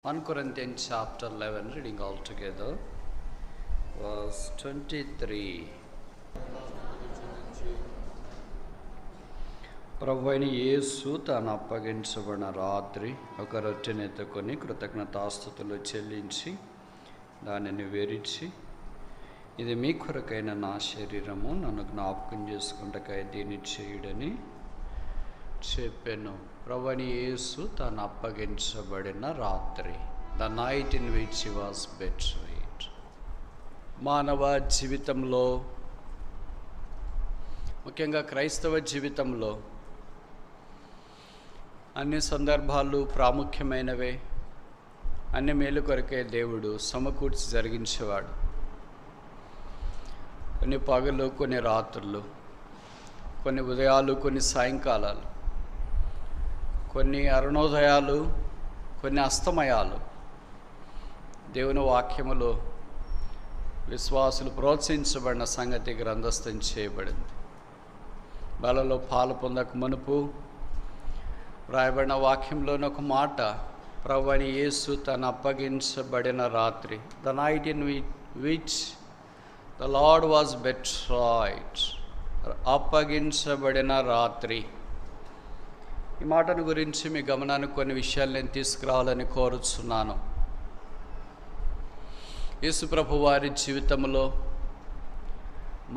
1 Corinthians chapter 11, reading all together, verse 23. ప్రభువైన యేసు తాను అప్పగించబడిన రాత్రి ఒక రొట్టెను ఎత్తుకొని కృతజ్ఞతాస్తుతులు చెల్లించి దానిని విరిచి, ఇది మీ కొరకైన నా శరీరము, నన్ను జ్ఞాపకం చేసుకుంటకై దీన్ని చేయుడని చెప్పెను. ప్రభువైన యేసు తాను అప్పగించబడిన రాత్రి, the night in which he was betrayed. మానవ జీవితంలో, ముఖ్యంగా క్రైస్తవ జీవితంలో అన్ని సందర్భాలు ప్రాముఖ్యమైనవే. అన్ని మేలు కొరకే దేవుడు సమకూర్చి జరిగించేవాడు. కొన్ని పగలు, కొన్ని రాత్రులు, కొన్ని ఉదయాలు, కొన్ని సాయంకాలాలు, కొన్ని అరుణోదయాలు, కొన్ని అస్తమయాలు దేవుని వాక్యములో విశ్వాసులు ప్రోత్సహించబడిన సంగతి గ్రంథస్థం చేయబడింది. బలలో పాలు పొందక మునుపు రాయబడిన వాక్యంలోని ఒక మాట, ప్రభువైన యేసు తను అప్పగించబడిన రాత్రి, the night in which the Lord was betrayed, అప్పగించబడిన రాత్రి. ఈ మాటను గురించి మీ గమనానికి కొన్ని విషయాలు నేను తీసుకురావాలని కోరుచున్నాను. యేసు ప్రభు వారి జీవితంలో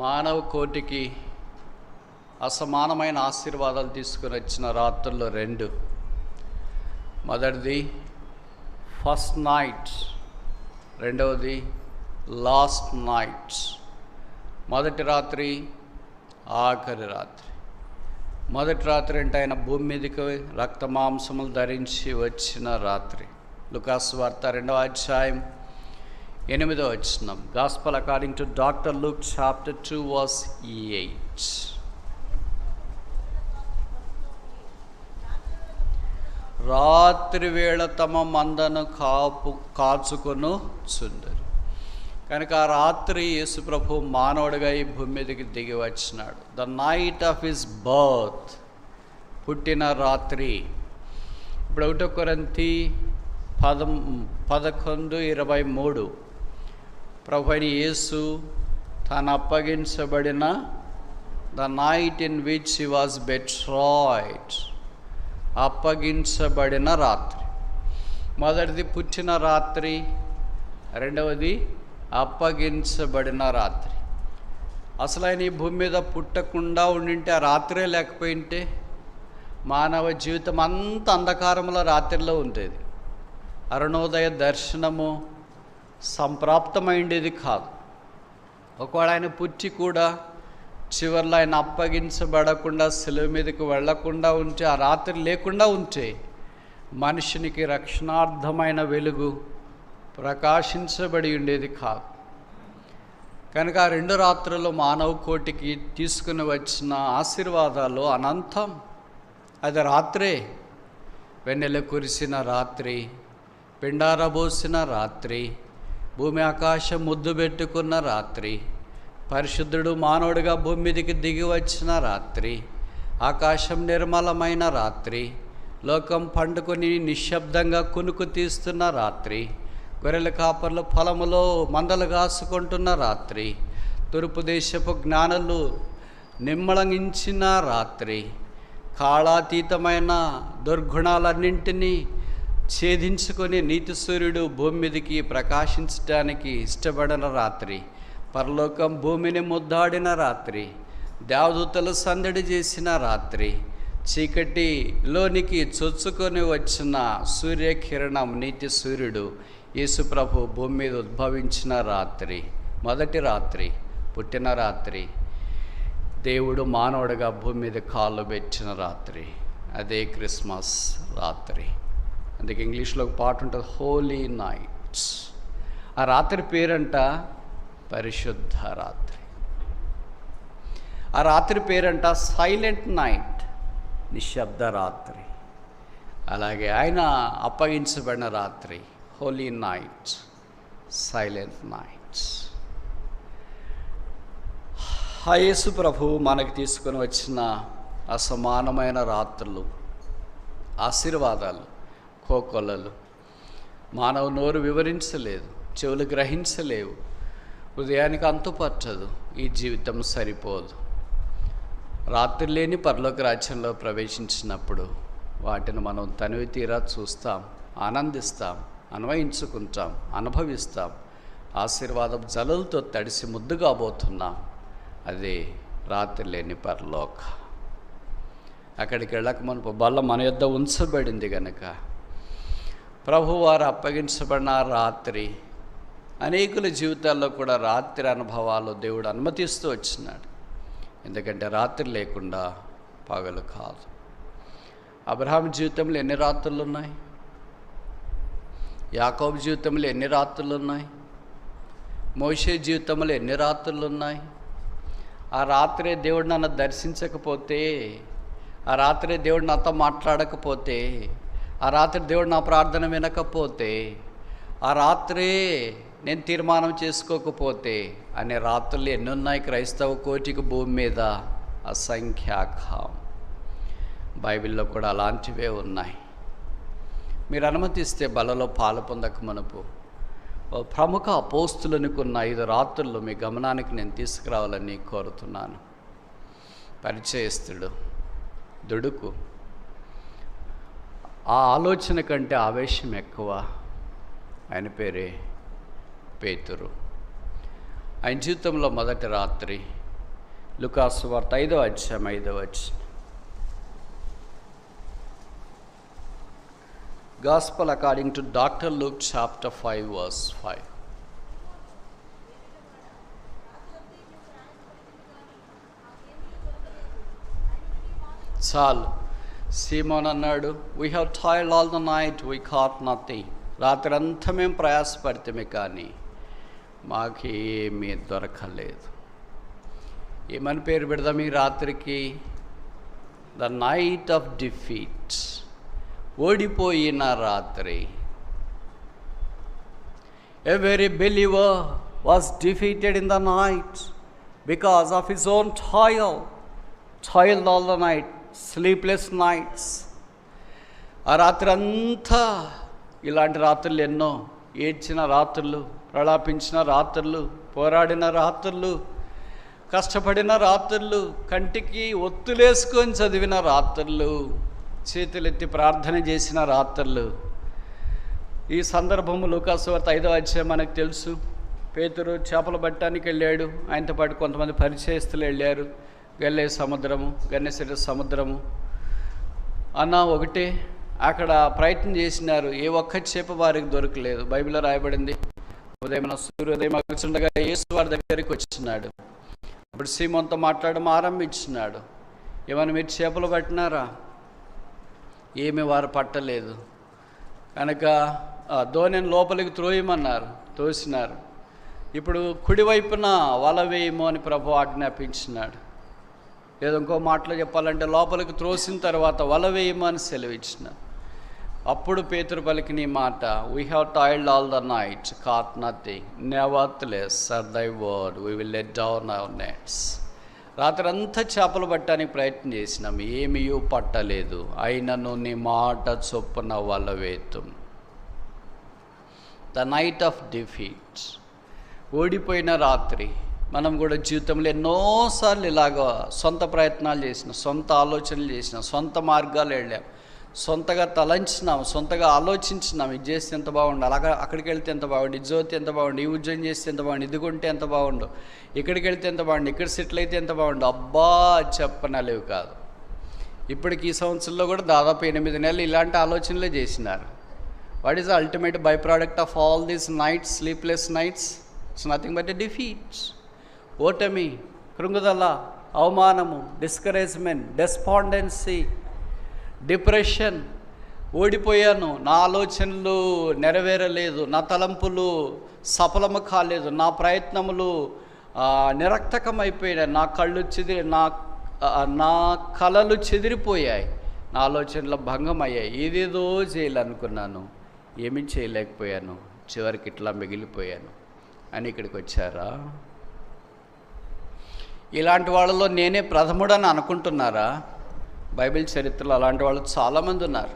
మానవ కోటికి అసమానమైన ఆశీర్వాదాలు తీసుకుని వచ్చిన రాత్రుల్లో రెండు. మొదటిది ఫస్ట్ నైట్, రెండవది లాస్ట్ నైట్. మొదటి రాత్రి, ఆఖరి రాత్రి. మొదటి రాత్రి అంటే ఆయన భూమి మీదకి రక్త మాంసములు ధరించి వచ్చిన రాత్రి. లూకాసు వార్త 2వ అధ్యాయం 8వ వచనం. Gospel according to doctor Luke chapter 2 verse 8. రాత్రి వేళ తమ మందను కాచుకొను చుందరు. కనుక ఆ రాత్రి యేసుప్రభు మానవుడిగా ఈ భూమి మీదకి దిగి వచ్చినాడు. The night of his birth, పుట్టిన రాత్రి. ఇప్పుడు 1 కొరింథీ 11:23 ప్రభువైన యేసు తాను అప్పగించబడిన, the night in which he was betrayed, అప్పగించబడిన రాత్రి. మొదటిది పుట్టిన రాత్రి, రెండవది అప్పగించబడిన రాత్రి. అసలు ఆయన ఈ భూమి మీద పుట్టకుండా ఉండింటే, ఆ రాత్రే లేకపోయింటే మానవ జీవితం అంత అంధకారంలో రాత్రిలో ఉండేది. అరుణోదయ దర్శనము సంప్రాప్తమైండేది కాదు. ఒకవేళ ఆయన పుట్టి కూడా చివరిలో ఆయన అప్పగించబడకుండా శిలువ మీదకి వెళ్లకుండా ఉంటే, ఆ రాత్రి లేకుండా ఉంటే మనుషునికి రక్షణార్థమైన వెలుగు ప్రకాశించబడి ఉండేది కాదు. కనుక ఆ 2 రాత్రులు మానవ కోటికి తీసుకుని వచ్చిన ఆశీర్వాదాలు అనంతం. అది రాత్రే. వెన్నెల కురిసిన రాత్రి, పిండారబోసిన రాత్రి, భూమి ఆకాశం ముద్దు పెట్టుకున్న రాత్రి, పరిశుద్ధుడు మానవుడిగా భూమి మీదకి దిగి వచ్చిన రాత్రి, ఆకాశం నిర్మలమైన రాత్రి, లోకం పండుకొని నిశ్శబ్దంగా కునుకు తీస్తున్న రాత్రి, గొర్రెల కాపర్లు పొలములో మందలు కాసుకుంటున్న రాత్రి, తూర్పు దేశపు జ్ఞానులు నిమ్మళంగించిన రాత్రి, కాళాతీతమైన దుర్గుణాలన్నింటినీ ఛేదించుకొని నీతి సూర్యుడు భూమి మీదకి ప్రకాశించడానికి ఇష్టపడిన రాత్రి, పరలోకం భూమిని ముద్దాడిన రాత్రి, దేవదూతలు సందడి చేసిన రాత్రి, చీకటిలోనికి చొచ్చుకొని వచ్చిన సూర్యకిరణం నీతి సూర్యుడు యేసుప్రభు భూమి మీద ఉద్భవించిన రాత్రి, మొదటి రాత్రి, పుట్టిన రాత్రి, దేవుడు మానవుడిగా భూమి మీద కాళ్ళు పెట్టిన రాత్రి. అదే క్రిస్మస్ రాత్రి. అందుకే ఇంగ్లీష్లో ఒక పాట ఉంటుంది, హోలీ నైట్స్. ఆ రాత్రి పేరంట పరిశుద్ధ రాత్రి. ఆ రాత్రి పేరంట సైలెంట్ నైట్, నిశ్శబ్ద రాత్రి. అలాగే ఆయన అప్పగించబడిన రాత్రి, హోలీ నైట్స్, సైలెంట్ నైట్స్. యేసు ప్రభు మనకు తీసుకొని వచ్చిన అసమానమైన రాత్రులు, ఆశీర్వాదాలు, కోకొల్లలు, మానవ నోరు వివరించలేదు, చెవులు గ్రహించలేవు, హృదయానికి అంతుపట్టదు. ఈ జీవితం సరిపోదు. రాత్రి లేని పరలోక రాజ్యంలో ప్రవేశించినప్పుడు వాటిని మనం తనివి తీరా చూస్తాం, ఆనందిస్తాం, అన్వయించుకుంటాం, అనుభవిస్తాం. ఆశీర్వాదం జలలతో తడిసి ముద్దు కాబోతున్నాం. అదే రాత్రి లేని పరలోక. అక్కడికి వెళ్ళక మనకు బల్ల మన యొద్ద ఉంచబడింది కనుక ప్రభువారు అప్పగించబడిన రాత్రి అనేకుల జీవితాల్లో కూడా రాత్రి అనుభవాలు దేవుడు అనుమతిస్తూ వచ్చినాడు. ఎందుకంటే రాత్రి లేకుండా పగలు కాదు. అబ్రహాం జీవితంలో ఎన్ని రాత్రులు ఉన్నాయి? యాకోబు జీవితంలో ఎన్ని రాత్రులు ఉన్నాయి? మోషే జీవితంలో ఎన్ని రాత్రులు ఉన్నాయి? ఆ రాత్రే దేవుడు నన్ను దర్శించకపోతే, ఆ రాత్రే దేవుడు నాతో మాట్లాడకపోతే, ఆ రాత్రి దేవుడు నా ప్రార్థన వినకపోతే, ఆ రాత్రే నేను తీర్మానం చేసుకోకపోతే అనే రాత్రులు ఎన్ని ఉన్నాయి క్రైస్తవ కోటికి భూమి మీద? అసంఖ్యాకం. బైబిల్లో కూడా అలాంటివే ఉన్నాయి. మీరు అనుమతిస్తే బలలో పాలు పొందక మనపు ప్రముఖ అపోస్తులనుకున్న 5 రాత్రులు మీ గమనానికి నేను తీసుకురావాలని కోరుతున్నాను. పరిచయస్తుడు, దుడుకు, ఆ ఆలోచన కంటే ఆవేశం ఎక్కువ. ఆయన పేరే పేతురు. ఆయన జీవితంలో మొదటి రాత్రి లూకాసు వార్త 5వ అధ్యాయం 5వ వచనం. Gospel according to Dr. Luke chapter 5 verse 5. చాలు. సీమోన్ అన్నాడు, we have toiled all the night, we caught nothing. రాత్రి అంతా మేము ప్రయాసపడితే కానీ మాకేమీ దొరకలేదు. ఏమని పేరు పెడదాం ఈ రాత్రికి? The night of defeat. ఓడిపోయిన రాత్రి. Every believer was defeated in the night because of his own toiled all the night, sleepless nights. ఆ రాత్రి అంతా ఇలాంటి రాత్రులు ఎన్నో. ఏడ్చిన రాత్రులు, ప్రలాపించిన రాత్రులు, పోరాడిన రాత్రులు, కష్టపడిన రాత్రులు, కంటికి ఒత్తులేసుకొని చదివిన రాత్రులు, చేతులెత్తి ప్రార్థన చేసిన రాత్రులు. ఈ సందర్భము లూకాసు వార్త 5వ అధ్యాయం మనకు తెలుసు. పేతురు చేపలు పట్టడానికి వెళ్ళాడు. ఆయనతో పాటు కొంతమంది పరిచయస్తులు వెళ్ళారు. గన్నెసెర సముద్రము అన్న ఒకటే. అక్కడ ప్రయత్నం చేసినారు. ఏ ఒక్క చేప వారికి దొరకలేదు. బైబిల్లో రాయబడింది, ఉదయం సూర్యోదయం అగుచుండగా యేసు వారి దగ్గరికి వచ్చినాడు. అప్పుడు సీమోన్తో మాట్లాడడం ఆరంభించినాడు. ఏమన్నా మీరు చేపలు పట్టినారా? ఏమి వారు పట్టలేదు కనుక ధోనిని లోపలికి త్రోయమన్నారు. తోసినారు. ఇప్పుడు కుడివైపున వల వేయమో అని ప్రభు ఆజ్ఞాపించినాడు. లేదా ఇంకో మాటలో చెప్పాలంటే లోపలికి త్రోసిన తర్వాత వల వేయమో అని సెలవిచ్చినారు. అప్పుడు పేతురు పలికిన ఈ మాట, we have toiled all the night, caught nothing, nevertheless at thy word we will let down our nets. రాత్రి అంతా చేపలు పట్టడానికి ప్రయత్నం చేసినాం, ఏమీ పట్టలేదు. అయినను నీ మాట చొప్పున వల వేతుం. The night of defeat. ఓడిపోయిన రాత్రి. మనం కూడా జీవితంలో ఎన్నోసార్లు ఇలాగ సొంత ప్రయత్నాలు చేసినాం, సొంత ఆలోచనలు చేసినాం, సొంత మార్గాలు వెళ్ళాం, సొంతగా తలంచినాం, సొంతగా ఆలోచించినాం. ఇది చేస్తే ఎంత బాగుండు, అలాగా అక్కడికి వెళ్తే ఎంత బాగుండు, ఇది చదివితే ఎంత బాగుండు, ఈ ఉద్యోగం చేస్తే ఎంత బాగుండు, ఇది కొంటే ఎంత బాగుండు, ఇక్కడికి వెళ్తే ఎంత బాగుండు, ఇక్కడ సెటిల్ అయితే ఎంత బాగుండు. అబ్బా చెప్పనలేవు కాదు. ఇప్పటికి ఈ సంవత్సరంలో కూడా దాదాపు 8 నెలలు ఇలాంటి ఆలోచనలే చేసినారు. What is the ultimate by product of all these nights, sleepless nights? It's nothing but a defeat. ఓటమి, కృంగుదల, అవమానము, డిస్కరేజ్మెంట్, డెస్పాండెన్సీ, డిప్రెషన్. ఓడిపోయాను, నా ఆలోచనలు నెరవేరలేదు, నా తలంపులు సఫలము కాలేదు, నా ప్రయత్నములు నిరర్థకమైపోయాయి, నా కళలు చెదిరిపోయాయి, నా ఆలోచనలు భంగమయ్యాయి, ఏదేదో చేయాలనుకున్నాను, ఏమీ చేయలేకపోయాను, చివరికి ఇట్లా మిగిలిపోయాను అని ఇక్కడికి వచ్చారా? ఇలాంటి వాళ్ళలో నేనే ప్రథముడని అనుకుంటున్నారా? బైబిల్ చరిత్రలో అలాంటి వాళ్ళు చాలామంది ఉన్నారు.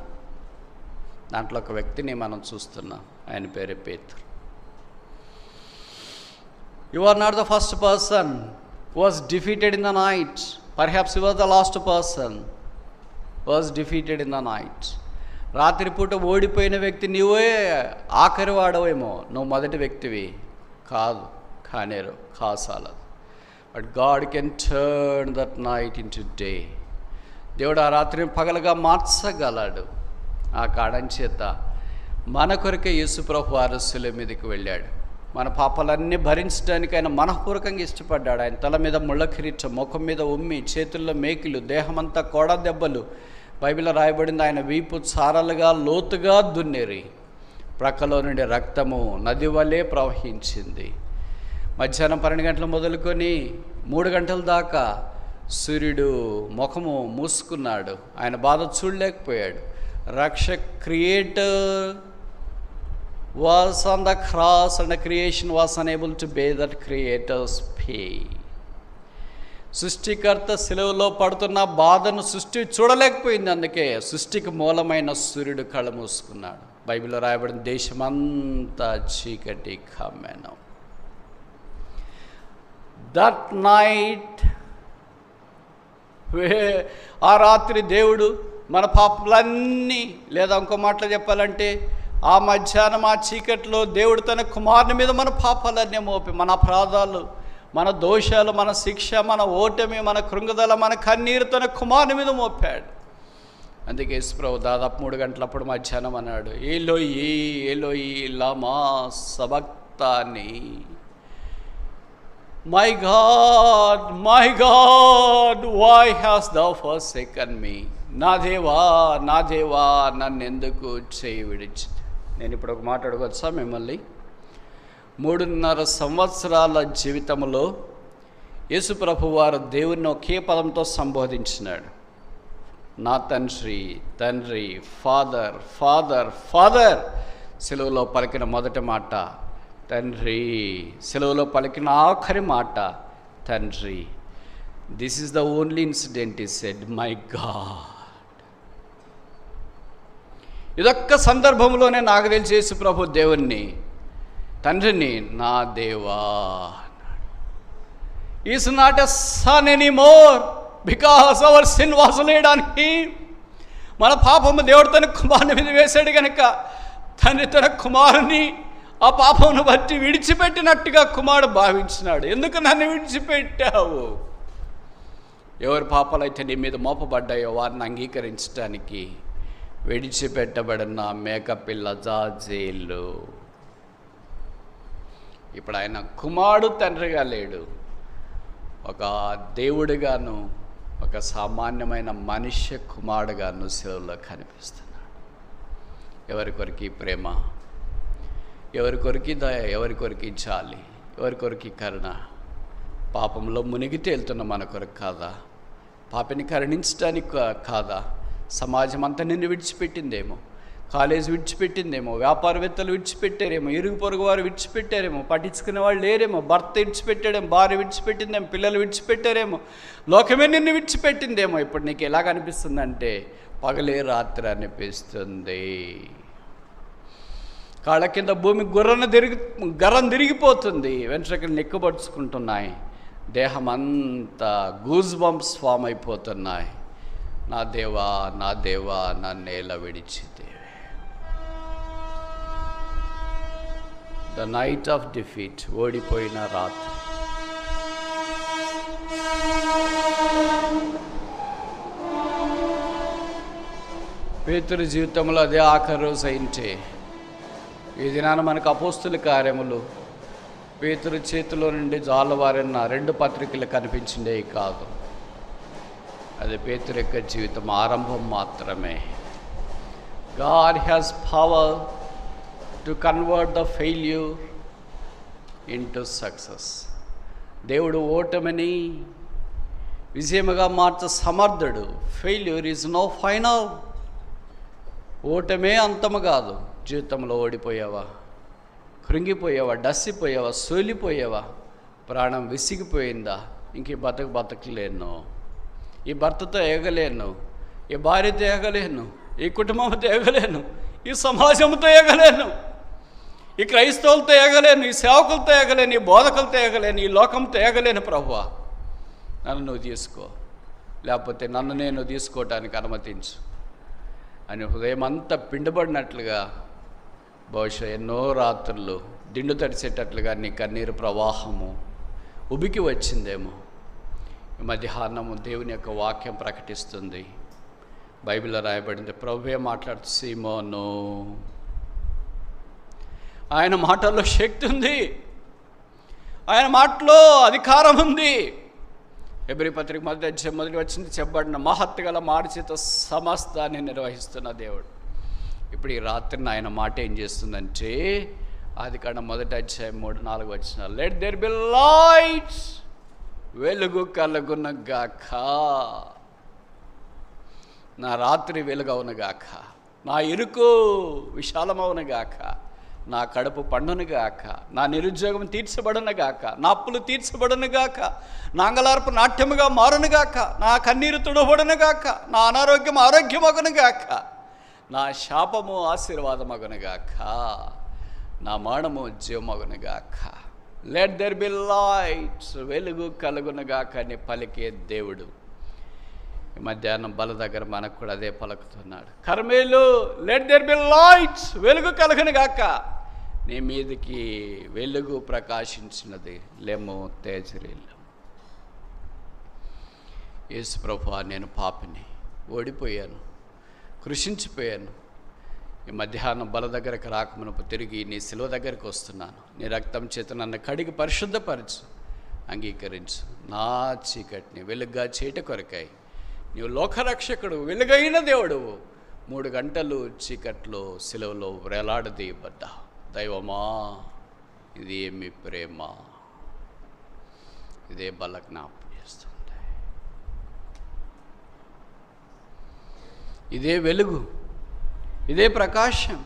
దాంట్లో ఒక వ్యక్తిని మనం చూస్తున్నాం, ఆయన పేరే Pethuru. You are not the first person who was defeated in the night, perhaps you was the last person was defeated in the night. రాత్రిపూట ఓడిపోయిన వ్యక్తి నీవే ఆఖరి వాడవేమో, నువ్వు మొదటి వ్యక్తివి కాదు, కానేరు కాసాలదు. But God can turn that night into day. దేవుడు ఆ రాత్రిని పగలుగా మార్చగలడు. ఆ కారణం చేత మన కొరకే యేసుప్రభు వారు శిలువ మీదకి వెళ్ళాడు. మన పాపాలన్నీ భరించడానికి ఆయన మనఃపూర్వకంగా ఇష్టపడ్డాడు. ఆయన తల మీద ముళ్ళ కిరీటం, ముఖం మీద ఉమ్మి, చేతుల్లో మేకులు, దేహమంతా కోడ దెబ్బలు, బైబిల్లో రాయబడింది ఆయన వీపు చారలుగా లోతుగా దున్నేరి, ప్రక్కలో నుండి రక్తము నది వలె ప్రవహించింది. మధ్యాహ్నం 12 గంటలు మొదలుకొని 3 గంటల దాకా సూర్యుడు ముఖము మూసుకున్నాడు. ఆయన బాధ చూడలేకపోయాడు. Creator was on the cross and the creation was unable to bear that creator's pain. సృష్టికర్త శిలువలో పడుతున్న బాధను సృష్టి చూడలేకపోయింది. అందుకే సృష్టికి మూలమైన సూర్యుడు కళ్ళు మూసుకున్నాడు. బైబిల్లో రాయబడిన దేశమంతా చీకటి కమ్మెను. దట్ నైట్, ఆ రాత్రి దేవుడు మన పాపాలన్నీ, లేదా ఇంకో మాటలో చెప్పాలంటే ఆ మధ్యాహ్నం ఆ చీకట్లో దేవుడు తన కుమారుని మీద మన పాపాలన్నీ మోపి, మన అపరాధాలు, మన దోషాలు, మన శిక్ష, మన ఓటమి, మన కృంగుదల, మన కన్నీరు తన కుమారుని మీద మోపాడు. అందుకే యేసుప్రభు దాదాపు 3 గంటలప్పుడు మధ్యాహ్నం అన్నాడు, ఏలోయి ఏలోయి లమా సబక్తాని, my God why has thou forsaken me. నా దేవా నన్నెందుకు చేయి విడిచి. నేను ఇప్పుడు ఒక మాట అడగవచ్చా మిమ్మల్ని? 3.5 సంవత్సరాల జీవితంలో యేసుప్రభు వారు దేవుణ్ణి ఒకే పదంతో సంబోధించినాడు. నా తండ్రి, ఫాదర్. సెలవులో పలికిన మొదటి మాట తండ్రి, సెలవులో పలికిన ఆఖరి మాట తండ్రి. This is the only incident ఈ సెడ్, మై గాడ్. ఇదొక్క సందర్భంలోనే నాకు తెలిసి యేసు ప్రభు దేవుణ్ణి, తండ్రిని నా దేవా అన్నాడు. Is not a son anymore because our sin was laid on him. మన పాపము దేవుడు తన కుమారుని మీద వేశాడు కనుక తండ్రి తన కుమారుని ఆ పాపమును బట్టి విడిచిపెట్టినట్టుగా కుమారుడు భావించినాడు. ఎందుకు నన్ను విడిచిపెట్టావు? ఎవరి పాపాలైతే నీ మీద మోపబడ్డాయో వారిని అంగీకరించడానికి విడిచిపెట్టబడిన మేకపిల్ల జాజేలు. ఇప్పుడు ఆయన కుమారుడు తండ్రిగా లేడు, ఒక దేవుడిగాను, ఒక సామాన్యమైన మనుష్య కుమారుడుగాను శిలువలో కనిపిస్తున్నాడు. ఎవరి కొరికి ప్రేమ, ఎవరి కొరికి దయ, ఎవరి కొరికి జాలి, ఎవరి కొరికి కరుణ. పాపంలో మునిగి తేలుతున్న మన కొరకు కాదా? పాపిని కరుణించడానికి కాదా? సమాజం అంతా నిన్ను విడిచిపెట్టిందేమో, కాలేజీ విడిచిపెట్టిందేమో, వ్యాపారవేత్తలు విడిచిపెట్టారేమో, ఇరుగు పొరుగు వారు విడిచిపెట్టారేమో, పట్టించుకునే వాళ్ళు లేరేమో, భర్త విడిచిపెట్టాడేమో, భార్య విడిచిపెట్టిందేమో, పిల్లలు విడిచిపెట్టారేమో, లోకమే నిన్ను విడిచిపెట్టిందేమో. ఇప్పుడు నీకు ఎలాగ అనిపిస్తుందంటే పగలే రాత్రి అనిపిస్తుంది. కాళ్ళ కింద భూమి గర్రం తిరిగిపోతుంది, వెంట్రుకలు నెక్కుపరుచుకుంటున్నాయి, దేహం అంతా గూజ్ బంప్స్ ఫామ్ అయిపోతున్నాయి. నా దేవా నా నేల విడిచిదేవే. ద నైట్ ఆఫ్ డిఫీట్, ఓడిపోయిన రాత్రి. పేతురు జీవితంలో అదే ఆఖరి రోజు అయింటే, ఈ దినాన మనకు అపోస్తుల కార్యములు పేతురు చేతిలో నుండి జాలవారిన 2 పత్రికలు కనిపించిండే కాదు. అది పేతురు యొక్క జీవితం ఆరంభం మాత్రమే. God has power to convert the failure into success. దేవుడు ఓటమిని విజయముగా మార్చ సమర్థుడు. Failure is no final. ఓటమే అంతము కాదు. జీవితంలో ఓడిపోయావా, కృంగిపోయావా, డస్సిపోయావా, సోలిపోయావా, ప్రాణం విసిగిపోయిందా, ఇంక ఈ బతకలేను, ఈ భర్తతో ఎగలేను, ఈ భార్యతో ఎగలేను, ఈ కుటుంబంతో ఎగలేను, ఈ సమాజంతో ఎగలేను, ఈ క్రైస్తవులతో ఎగలేను, ఈ సేవకులతో ఎగలేను, ఈ బోధకులతో ఎగలేను, ఈ లోకంతో ఎగలేను. ప్రభువా, నన్ను నువ్వు తీసుకో, లేకపోతే నన్ను నేను తీసుకోవటానికి అనుమతించు అని హృదయం అంతా పిండబడినట్లుగా బహుశా ఎన్నో రాత్రులు దిండు తడిసేటట్లుగా నీ కన్నీరు ప్రవాహము ఉబికి వచ్చిందేమో. ఈ మధ్యాహ్నము దేవుని యొక్క వాక్యం ప్రకటిస్తుంది. బైబిల్లో రాయబడింది, ప్రభువే మాట్లాడుతూ, సీమోను, ఆయన మాటల్లో శక్తి ఉంది, ఆయన మాటలో అధికారం ఉంది. హెబ్రీ పత్రిక 1:1 వచ్చింది, చెప్పబడిన మహత్తు గల మాట చేత సమస్తాన్ని నిర్వహిస్తున్న దేవుడు. ఇప్పుడు ఈ రాత్రిని ఆయన మాట ఏం చేస్తుందంటే, ఆదికాండం 1:3-4 వచ్చిన, లెట్ దేర్ బి లైట్స్, వెలుగు కలుగును గాక, నా రాత్రి వెలుగవును గాక, నా ఇరుకు విశాలమవును గాక, నా కడుపు పండును గాక, నా నిరుద్యోగం తీర్చబడును గాక, నా అప్పులు తీర్చబడును గాక, నా అంగలార్పు నాట్యముగా మారును గాక, నా కన్నీరు తుడబడును గాక, నా అనారోగ్యం ఆరోగ్యమగును గాక, నా శాపము ఆశీర్వాదమగును గాక, నా మరణము జీవమగును గాక. లెట్ దెర్ బి లైట్స్, వెలుగు కలుగును గాక అని పలికే దేవుడు ఈ మధ్యాహ్నం బల దగ్గర మనకు కూడా అదే పలుకుతున్నాడు. కర్మేలు, లెట్ దెర్ బి లైట్స్, వెలుగు కలుగును గాక. నీ మీదకి వెలుగు ప్రకాశించినది, లెమ్ము తేజరీలు. యేసు ప్రభువా, నేను పాపిని, ఓడిపోయాను, కృషించిపోయాను. ఈ మధ్యాహ్నం బల దగ్గరకు రాకమునపు తిరిగి నీ శిలువ దగ్గరికి వస్తున్నాను. నీ రక్తం చేత నన్ను కడిగి పరిశుద్ధపరచు, అంగీకరించు. నా చీకటిని వెలుగ్గా చేయట కొరకై నీవు లోకరక్షకుడు, వెలుగైన దేవుడువు. 3 గంటలు చీకట్లో శిలువలో వేలాడదీయబడ్డా. దైవమా, ఇది ఏమి ప్రేమ! ఇదే బల జ్ఞాపకం చేస్తుంది. ఇదే వెలుగు, ఇదే ప్రకాశం.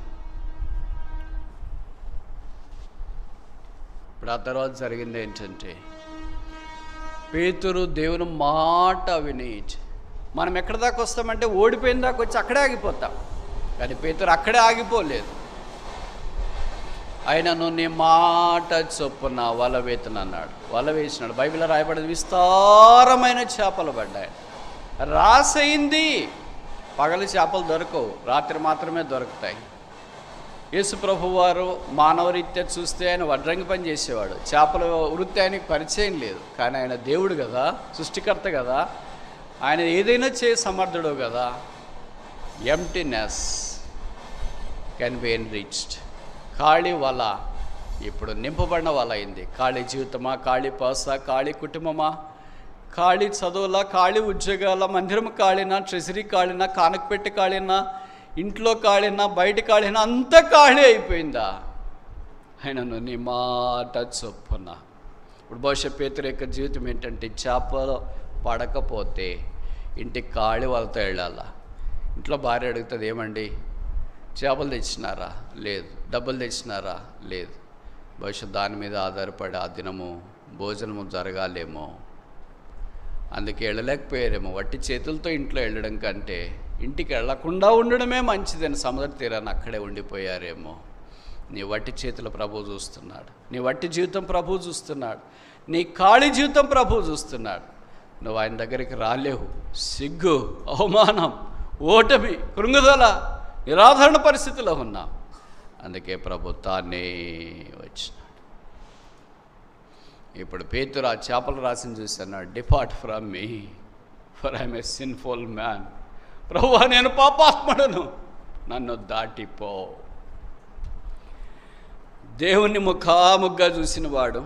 ఇప్పుడు ఆ తర్వాత జరిగింది ఏంటంటే, పేతురు దేవుని మాట విని, మనం ఎక్కడి దాకా వస్తామంటే ఓడిపోయిన దాకా వచ్చి అక్కడే ఆగిపోతాం. కానీ పేతురు అక్కడే ఆగిపోలేదు. ఆయనను నీ మాట చొప్పున వల వేతనన్నాడు, వల వేసినాడు. బైబిల్లో రాయబడింది, విస్తారమైన చేపలు పడ్డాయి. రాసైంది. పగలు చేపలు దొరకవు, రాత్రి మాత్రమే దొరుకుతాయి. యేసు ప్రభు వారు మానవరీత్యా చూస్తే ఆయన వడ్రంగి పని చేసేవాడు. చేపల వృత్తి ఆయనకి పరిచయం లేదు. కానీ ఆయన దేవుడు కదా, సృష్టికర్త కదా, ఆయన ఏదైనా సమర్థుడు కదా. Emptiness can be enriched. ఖాళీ వల ఇప్పుడు నింపబడిన వల అయింది. ఖాళీ జీవితమా, ఖాళీ పాస, ఖాళీ కుటుంబమా, ఖాళీ చదువులా, ఖాళీ ఉద్యోగాల, మందిరం ఖాళీనా, ట్రెజరీ ఖాళీనా, కానుక పెట్టి ఖాళీనా, ఇంట్లో ఖాళీనా, బయట ఖాళీనా, అంతా ఖాళీ అయిపోయిందా? ఆయనను నీ మాట చొప్పున. ఇప్పుడు బహుశా పేతురు యొక్క జీవితం ఏంటంటే, చేపలు పడకపోతే ఇంటికి ఖాళీ వాళ్ళతో వెళ్ళాలా. ఇంట్లో భార్య అడుగుతుంది, ఏమండి చేపలు తెచ్చినారా? లేదు. డబ్బులు తెచ్చినారా? లేదు. బహుశా దాని మీద ఆధారపడి ఆ దినము భోజనము జరగాలేమో, అందుకే వెళ్ళలేకపోయారేమో. వట్టి చేతులతో ఇంట్లో వెళ్ళడం కంటే ఇంటికి వెళ్ళకుండా ఉండడమే మంచిదని సముద్ర తీరాన్ని అక్కడే ఉండిపోయారేమో. నీ వట్టి చేతుల ప్రభువు చూస్తున్నాడు, నీ వట్టి జీవితం ప్రభువు చూస్తున్నాడు, నీ ఖాళీ జీవితం ప్రభువు చూస్తున్నాడు. నువ్వు ఆయన దగ్గరికి రాలేవు. సిగ్గు, అవమానం, ఓటమి, కృంగుదల, నిరాధారణ పరిస్థితిలో ఉన్నావు. అందుకే ప్రభు తానే వచ్చినాడు. ఇప్పుడు పేతురు ఆ చేపలు రాసిన చూస్తున్నాడు, depart from me for I'm a sinful man. ప్రభువా, నేను పాపాత్ముడను, నన్ను దాటిపో. దేవుణ్ణి ముఖాముగ్గా చూసిన వాడు,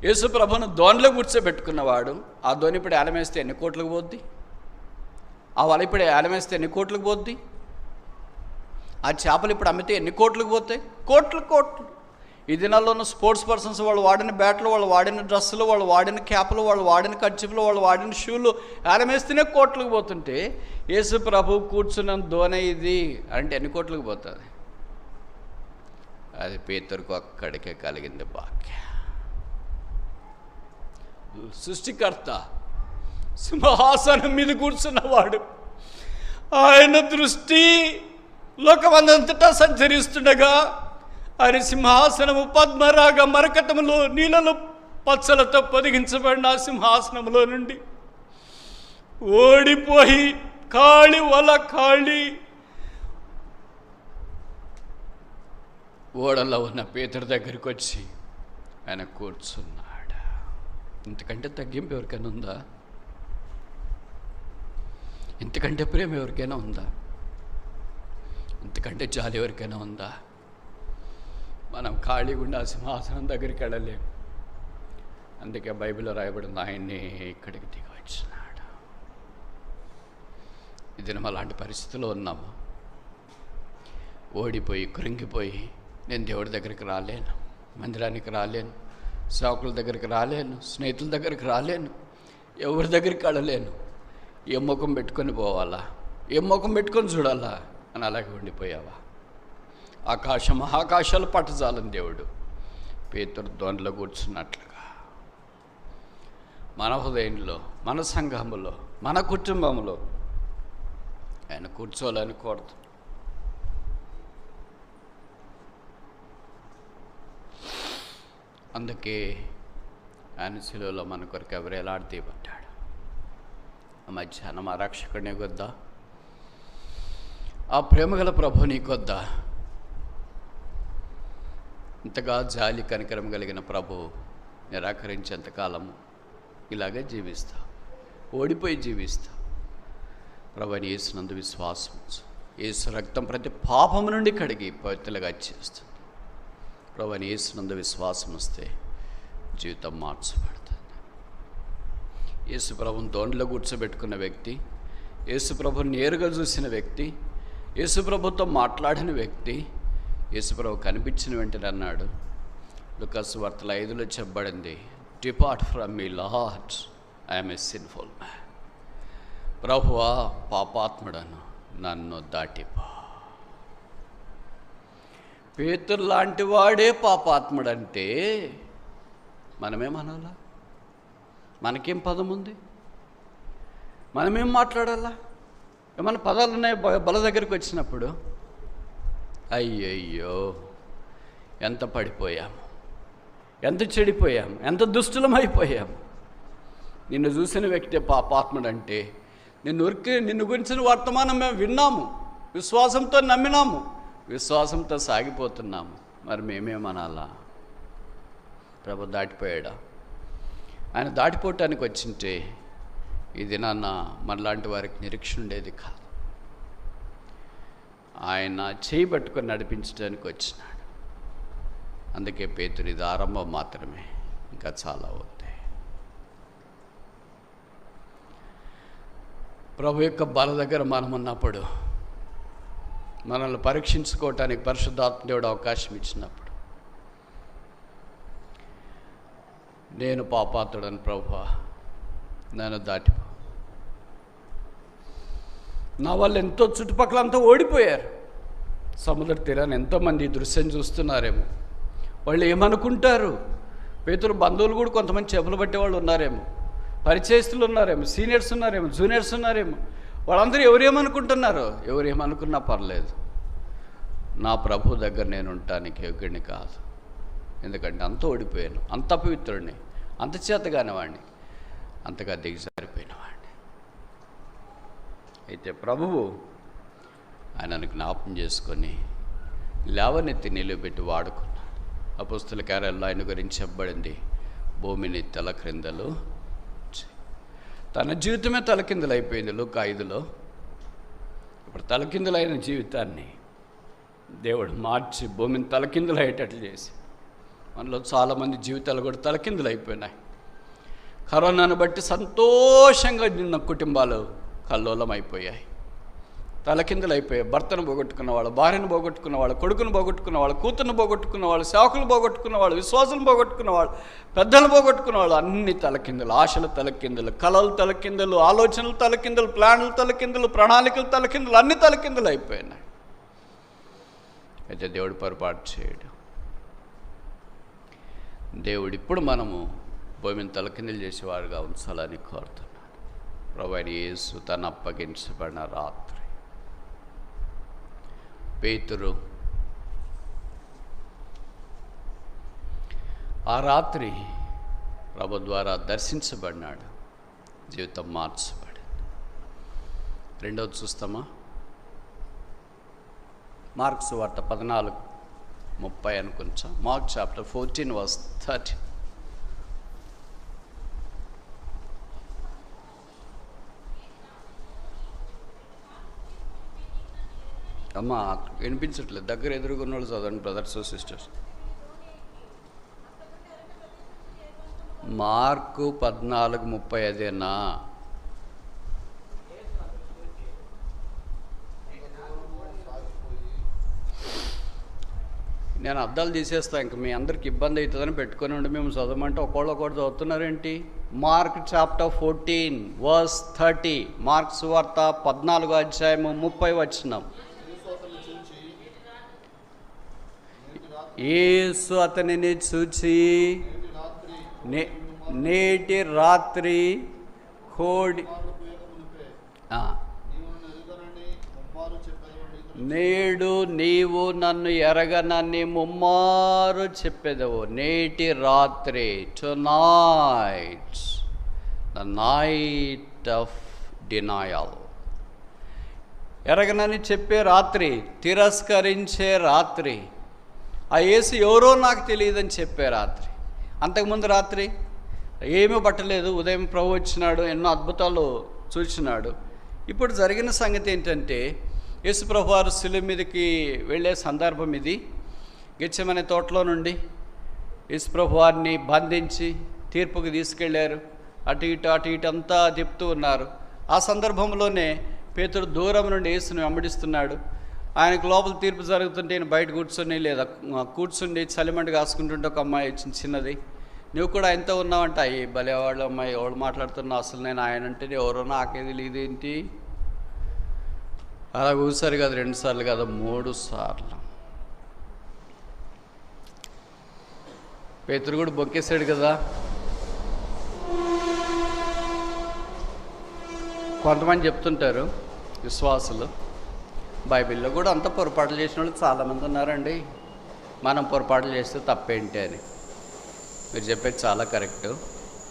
యేసు ప్రభును దోణిలో కూర్చోబెట్టుకున్నవాడు, ఆ దోణి ఇప్పుడు ఏలమేస్తే ఎన్ని కోట్లకు పోద్ది? ఆ వల ఇప్పుడు ఏలమేస్తే ఎన్ని కోట్లకు పోద్ది? ఆ చేపలు ఇప్పుడు అమ్మితే ఎన్ని కోట్లకు పోతాయి? కోట్లు కోట్లు. ఈ దినాల్లో ఉన్న స్పోర్ట్స్ పర్సన్స్ వాళ్ళు వాడిన బ్యాట్లు, వాళ్ళు వాడిన డ్రెస్సులు, వాళ్ళు వాడిన క్యాపులు, వాళ్ళు వాడిన కర్చీపులు, వాళ్ళు వాడిన షూలు ఏలమేస్తేనే కోట్లకు పోతుంటే, యేసు ప్రభు కూర్చున్న దోణి ఇది అంటే ఎన్ని కోట్లకు పోతుంది? అది పేతురుకు అక్కడికే కలిగింది భాగ్య. సృష్టికర్త సింహాసనం మీద కూర్చున్నవాడు, ఆయన దృష్టి లోకమందంతటా సంచరిస్తుండగా ఆయన సింహాసనము పద్మరాగ మరకతములో నీళ్ళలో పచ్చలతో పొదిగించబడిన ఆ సింహాసనములో నుండి ఓడిపోయి ఖాళీ ఓడలో ఉన్న పేతురు దగ్గరికి వచ్చి ఆయన కూర్చున్నాడు. ఇంతకంటే తగ్గింపు ఎవరికైనా ఉందా? ఇంతకంటే ప్రేమ ఎవరికైనా ఉందా? ఇంతకంటే జాలి ఎవరికైనా ఉందా? మనం ఖాళీగా ఉండి ఆ సింహాసనం దగ్గరికి వెళ్ళలేము. అందుకే బైబిల్లో రాయబడింది, ఆయన్ని ఇక్కడికి దిగి వచ్చినాడు. ఇది మనం అలాంటి పరిస్థితిలో ఉన్నాము. ఓడిపోయి కృంగిపోయి నేను దేవుడి దగ్గరికి రాలేను, మందిరానికి రాలేను, సేవకుల దగ్గరికి రాలేను, స్నేహితుల దగ్గరికి రాలేను, ఎవరి దగ్గరికి వెళ్ళలేను, ఏ ముఖం పెట్టుకొని పోవాలా, ఏ ముఖం పెట్టుకొని చూడాలా అని అలాగే ఉండిపోయావా? మహాకాశాలు పట్టజాలని దేవుడు పేతురు దోణిలో కూర్చున్నట్లుగా మన హృదయంలో, మన సంఘములో, మన కుటుంబంలో ఆయన కూర్చోవాలని కోరుతూ అందుకే ఆయన శిలువలో మన కొరకు ఎవరేలాడితీయబడ్డాడు. మధ్యాహ్నం ఆ రక్షకుడిని కొద్దా, ఆ ప్రేమగల ప్రభు నీ కొద్దా, ఇంతగా జాలి కనికరం కలిగిన ప్రభు నిరాకరించేంతకాలము ఇలాగే జీవిస్తా, ఓడిపోయి జీవిస్తా. ప్రభుని యేసునందు విశ్వాసం, యేసు రక్తం ప్రతి పాపము నుండి కడిగి పవిత్రులుగా చేస్తుంది. ప్రభుని యేసునందు విశ్వాసం వస్తే జీవితం మార్చబడుతుంది. యేసు ప్రభుని దోణిలో కూర్చోబెట్టుకున్న వ్యక్తి, యేసు ప్రభుని నేరుగా చూసిన వ్యక్తి, యేసు ప్రభుతో మాట్లాడిన వ్యక్తి, యేసు ప్రభు కనిపించిన వెంటనే అన్నాడు, లూకాసు వార్తల 5లో చెప్పబడింది, depart from me lord, I'm a sinful man. ప్రభువా, పాపాత్ముడను, నన్ను దాటిపో. పేతురు లాంటి వాడే పాపాత్ముడంటే మనమేమనాలా? మనకేం పదం ఉంది? మనమేం మాట్లాడాలా? ఏమన్నా పదాలు ఉన్నాయి బల దగ్గరికి వచ్చినప్పుడు? అయ్యయ్యో, ఎంత పడిపోయాము, ఎంత చెడిపోయాము, ఎంత దుష్టులం అయిపోయాము. నిన్ను చూసిన వ్యక్తే పాపాత్ముడంటే నిన్ను గురించిన వర్తమానం మేము విన్నాము, విశ్వాసంతో నమ్మినాము, విశ్వాసంతో సాగిపోతున్నాము. మరి మేమేమనాలా? ప్రభు దాటిపోయాడా? ఆయన దాటిపోవటానికి వచ్చింటే ఈ దినాన్న మనలాంటి వారికి నిరీక్షణ ఉండేది కాదు. ఆయన చేయి పట్టుకొని నడిపించడానికి వచ్చినాడు. అందుకే పేతురు ఇది ఆరంభం మాత్రమే, ఇంకా చాలా అవుతాయి. ప్రభు యొక్క బల దగ్గర మనం ఉన్నప్పుడు, మనల్ని పరీక్షించుకోవటానికి పరిశుద్ధాత్మ దేవుడు అవకాశం ఇచ్చినప్పుడు, నేను పాపాత్ముడను ప్రభువా, నన్ను దాటిపో. నా వాళ్ళు ఎంతో చుట్టుపక్కలంతా ఓడిపోయారు. సముద్ర తీరాన్ని ఎంతోమంది ఈ దృశ్యం చూస్తున్నారేమో. వాళ్ళు ఏమనుకుంటారు? పేతురు బంధువులు కూడా కొంతమంది చేపలు పట్టేవాళ్ళు ఉన్నారేమో, పరిచయస్తులు ఉన్నారేమో, సీనియర్స్ ఉన్నారేమో, జూనియర్స్ ఉన్నారేమో. వాళ్ళందరూ ఎవరేమనుకుంటున్నారో, ఎవరేమనుకున్నా పర్లేదు, నా ప్రభు దగ్గర నేను ఉండటానికి యోగ్యుడిని కాదు. ఎందుకంటే అంత ఓడిపోయాను, అంత అపవిత్రుడిని, అంత చేతగాని వాడిని, అంతగా దిగజారిపోయిన వాడిని. అయితే ప్రభువు ఆయనను జ్ఞాపం చేసుకొని లేవనెత్తి నిలబెట్టి వాడుకున్నాడు. అపోస్తుల కార్యాల్లో ఆయన గురించి చెప్పబడింది, భూమిని తలక్రిందలు, తన జీవితమే తలకిందులు అయిపోయింది. లూకా 5లో ఇప్పుడు తలకిందులైన జీవితాన్ని దేవుడు మార్చి భూమిని తలకిందులు అయ్యేటట్లు చేసి, మనలో చాలామంది జీవితాలు కూడా తలకిందులు అయిపోయినాయి. కరోనాను బట్టి సంతోషంగా నిన్న కుటుంబాలు కల్లోలం అయిపోయాయి, తలకిందులు అయిపోయాయి. భర్తను పోగొట్టుకున్న వాళ్ళు, భార్యను పోగొట్టుకున్న వాళ్ళు, కొడుకును పోగొట్టుకున్న వాళ్ళు, కూతురును పోగొట్టుకున్న వాళ్ళు, సేవకులు పోగొట్టుకున్న వాళ్ళు, విశ్వాసులను పోగొట్టుకున్న వాళ్ళు, పెద్దలు పోగొట్టుకున్న వాళ్ళు, అన్ని తలకిందులు. ఆశలు తలకిందులు, కళలు తలకిందులు, ఆలోచనలు తలకిందులు, ప్లాన్లు తలకిందులు, ప్రణాళికలు తలకిందులు, అన్ని తలకిందులు అయిపోయినాయి. అయితే దేవుడు పొరపాటు చేయడు. దేవుడు ఇప్పుడు మనము భూమిని తలకిందులు చేసేవారుగా ఉంచాలని కోరుతున్నాడు. ప్రభువైన యేసు తను అప్పగించబడిన రాత్రి పేతురు ఆ రాత్రి ప్రభు ద్వారా దర్శించబడినాడు, జీవితం మార్చబడింది. రెండవది చూస్తామా? మార్కు సువార్త 14:30 అనుకుంటా. Mark chapter 14:30. అమ్మా వినిపించట్లేదు, దగ్గర ఎదురుగున్న వాళ్ళు చదవండి బ్రదర్స్ సిస్టర్స్. మార్కు 14:30 అదేనా? నేను అద్దాలు తీసేస్తా, ఇంక మీ అందరికి ఇబ్బంది అవుతుందని పెట్టుకొని ఉండి మేము చదవమంటే ఒకటి చదువుతున్నారేంటి? Mark chapter 14:30. మార్క్ సువార్త 14:30. యేసు అతనిని చూచి నేటి రాత్రి కోడి నేడు నీవు నన్ను ఎరగనని ముమ్మారు చెప్పెదవు. నేటి రాత్రి, tonight, the night of denial. ఎరగనని చెప్పే రాత్రి, తిరస్కరించే రాత్రి, ఆ యేసు ఎవరో నాకు తెలియదని చెప్పే రాత్రి. అంతకుముందు రాత్రి ఏమీ పట్టలేదు, ఉదయం ప్రభు వచ్చినాడు, ఎన్నో అద్భుతాలు చూసినాడు. ఇప్పుడు జరిగిన సంగతి ఏంటంటే, యేసు ప్రభు వారు శిలువ మీదకి వెళ్ళే సందర్భం ఇది. గెత్సేమనే తోటలో నుండి యేసు ప్రభు వారిని బంధించి తీర్పుకి తీసుకెళ్లారు. అటు ఇటు అంతా తిప్పుతూ ఉన్నారు. ఆ సందర్భంలోనే పేతురు దూరం నుండి యేసుని వెంబడిస్తున్నాడు. ఆయనకు లోపల తీర్పు జరుగుతుంటే నేను బయట కూర్చుండి చలిమంట కాసుకుంటుంటే ఒక అమ్మాయి వచ్చింది, చిన్నది. నువ్వు కూడా ఆయనతో ఉన్నావంట. ఈ భలేవాళ్ళు అమ్మాయి, ఎవడు మాట్లాడుతున్నావు, అసలు నేను ఆయన అంటే ఎవరో నాకేది లేదేంటి? అలా ఒకసారి కాదు, 2 సార్లు కాదు, 3 సార్లు. పేతురు కూడా బొక్కేశాడు కదా. కొంతమంది చెప్తుంటారు విశ్వాసులు, బైబిల్లో కూడా అంత పొరపాట్లు చేసిన వాళ్ళు చాలామంది ఉన్నారండి, మనం పొరపాట్లు చేస్తే తప్పేంటి అని. మీరు చెప్పేది చాలా కరెక్టు.